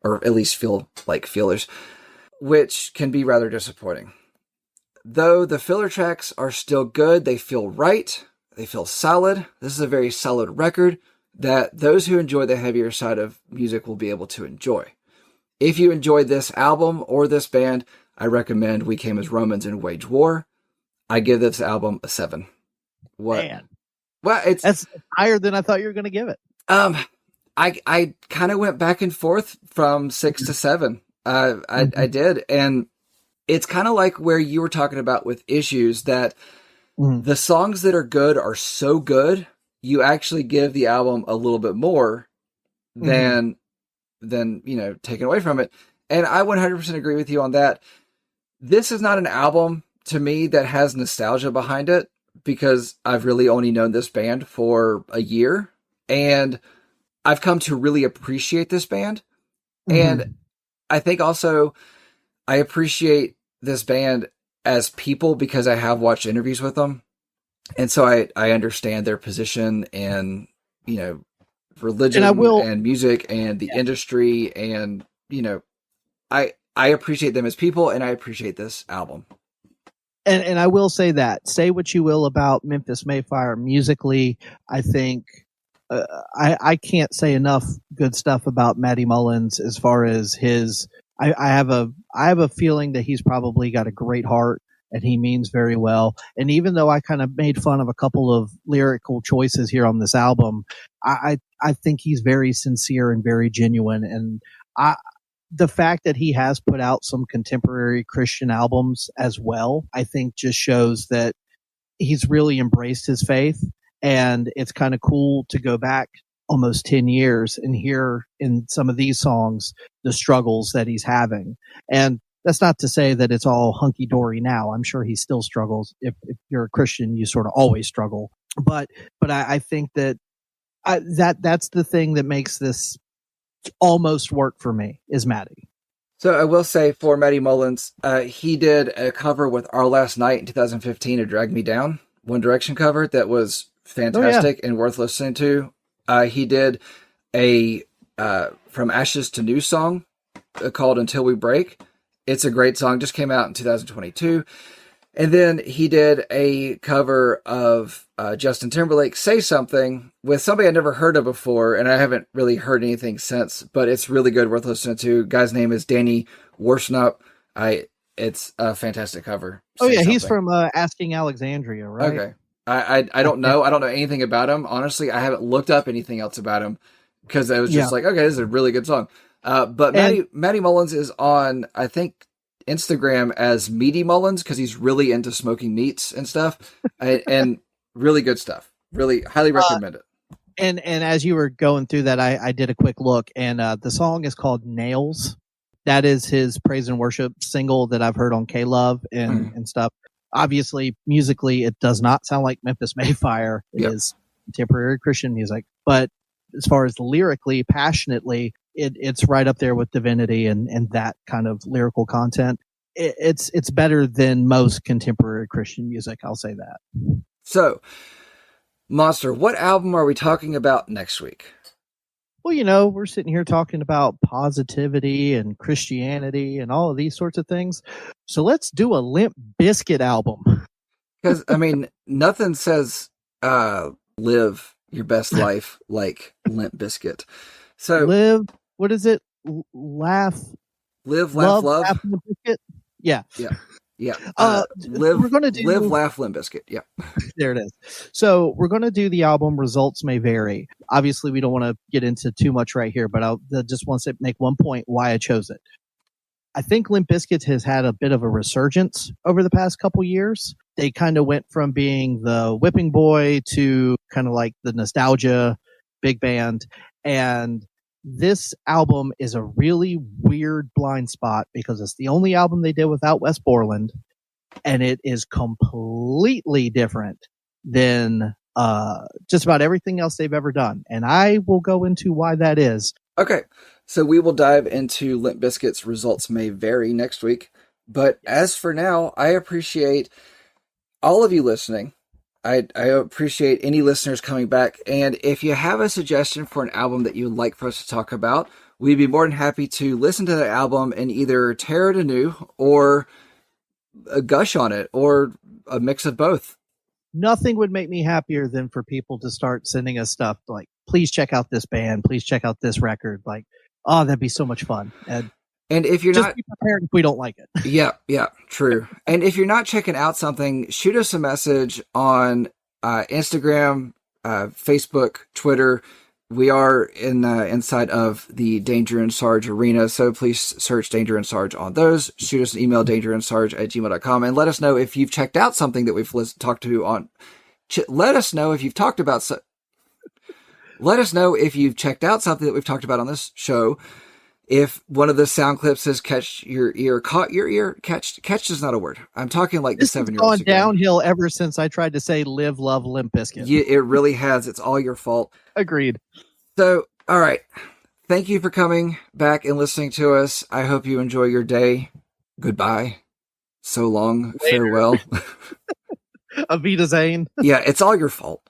Speaker 1: or at least feel like fillers, which can be rather disappointing. Though the filler tracks are still good, they feel right, they feel solid. This is a very solid record that those who enjoy the heavier side of music will be able to enjoy. If you enjoyed this album or this band, I recommend We Came as Romans and Wage War. I give this album a 7. What? Man. Well, that's
Speaker 2: higher than I thought you were going to give it.
Speaker 1: I kind of went back and forth from 6 to 7. I did, and it's kind of like where you were talking about with Issues, that the songs that are good are so good, you actually give the album a little bit more than taken away from it. And I 100% agree with you on that. This is not an album to me that has nostalgia behind it, because I've really only known this band for a year, and I've come to really appreciate this band. And I think also I appreciate this band as people because I have watched interviews with them. And so I understand their position and, religion and music and the industry. And, I appreciate them as people, and I appreciate this album.
Speaker 2: And I will say that, say what you will about Memphis May Fire musically, I think I can't say enough good stuff about Matty Mullins as far as his. I have a feeling that he's probably got a great heart and he means very well. And even though I kind of made fun of a couple of lyrical choices here on this album, I think he's very sincere and very genuine. And the fact that he has put out some contemporary Christian albums as well, I think just shows that he's really embraced his faith. And it's kind of cool to go back almost 10 years and hear in some of these songs the struggles that he's having. And that's not to say that it's all hunky-dory now. I'm sure he still struggles. If you're a Christian, you sort of always struggle. But I think that that's the thing that makes this almost work for me, is Matty.
Speaker 1: So I will say for Matty Mullins, he did a cover with Our Last Night in 2015 of Drag Me Down, One Direction cover that was fantastic and worth listening to. He did a From Ashes to New song called Until We Break. It's a great song, just came out in 2022. And then he did a cover of Justin Timberlake, Say Something, with somebody I never heard of before, and I haven't really heard anything since, but it's really good, worth listening to. Guy's name is Danny Worsnop. It's a fantastic cover.
Speaker 2: Oh, yeah, he's from Asking Alexandria, right?
Speaker 1: Okay. I don't know. I don't know anything about him. Honestly, I haven't looked up anything else about him because I was just like, okay, this is a really good song. But Matty Mullins is on, I think, Instagram as Meaty Mullins because he's really into smoking meats and stuff, and really good stuff. Really highly recommend it.
Speaker 2: And as you were going through that, I did a quick look, and the song is called Nails. That is his praise and worship single that I've heard on K-Love and stuff. Obviously, musically, it does not sound like Memphis May Fire. It is contemporary Christian music. But as far as lyrically, passionately, it's right up there with Divinity and that kind of lyrical content. It's better than most contemporary Christian music. I'll say that.
Speaker 1: So, Monster, what album are we talking about next week?
Speaker 2: Well, we're sitting here talking about positivity and Christianity and all of these sorts of things. So let's do a Limp Bizkit album.
Speaker 1: Because, nothing says live your best life like Limp Bizkit. So
Speaker 2: what is it? Laugh.
Speaker 1: Live, laugh, love.
Speaker 2: Laugh, Limp Bizkit? Yeah.
Speaker 1: Yeah.
Speaker 2: We're going to do
Speaker 1: Live, Laugh, Limp Bizkit. Yeah.
Speaker 2: There it is. So we're going to do the album Results May Vary. Obviously, we don't want to get into too much right here, but I just want to make one point why I chose it. I think Limp Bizkit has had a bit of a resurgence over the past couple years. They kind of went from being the whipping boy to kind of like the nostalgia big band. And this album is a really weird blind spot because it's the only album they did without Wes Borland. And it is completely different than just about everything else they've ever done. And I will go into why that is.
Speaker 1: Okay, so we will dive into Limp Bizkit's Results May Vary next week. But as for now, I appreciate all of you listening. I appreciate any listeners coming back. And if you have a suggestion for an album that you would like for us to talk about, we'd be more than happy to listen to the album and either tear it anew or gush on it or a mix of both.
Speaker 2: Nothing would make me happier than for people to start sending us stuff like, please check out this band, please check out this record. Like, oh, that'd be so much fun. And
Speaker 1: if you're
Speaker 2: just
Speaker 1: not
Speaker 2: be prepared if we don't like it.
Speaker 1: Yeah, true. And if you're not checking out something, shoot us a message on Instagram, Facebook, Twitter. We are inside of the Danger and Sarge arena, so please search Danger and Sarge on those. Shoot us an email, dangerandsarge@gmail.com, and let us know if you've checked out something that we've talked to on. Let us know if you've talked about. Let us know if you've checked out something that we've talked about on this show. If one of the sound clips has caught your ear, catch is not a word. I'm talking like
Speaker 2: this
Speaker 1: the 7-year-olds.
Speaker 2: It's gone downhill ever since I tried to say live, love, Limp Bizkit.
Speaker 1: Yeah, it really has. It's all your fault.
Speaker 2: Agreed.
Speaker 1: So, all right. Thank you for coming back and listening to us. I hope you enjoy your day. Goodbye. So long.
Speaker 2: Later.
Speaker 1: Farewell.
Speaker 2: Avita Zane.
Speaker 1: Yeah, it's all your fault.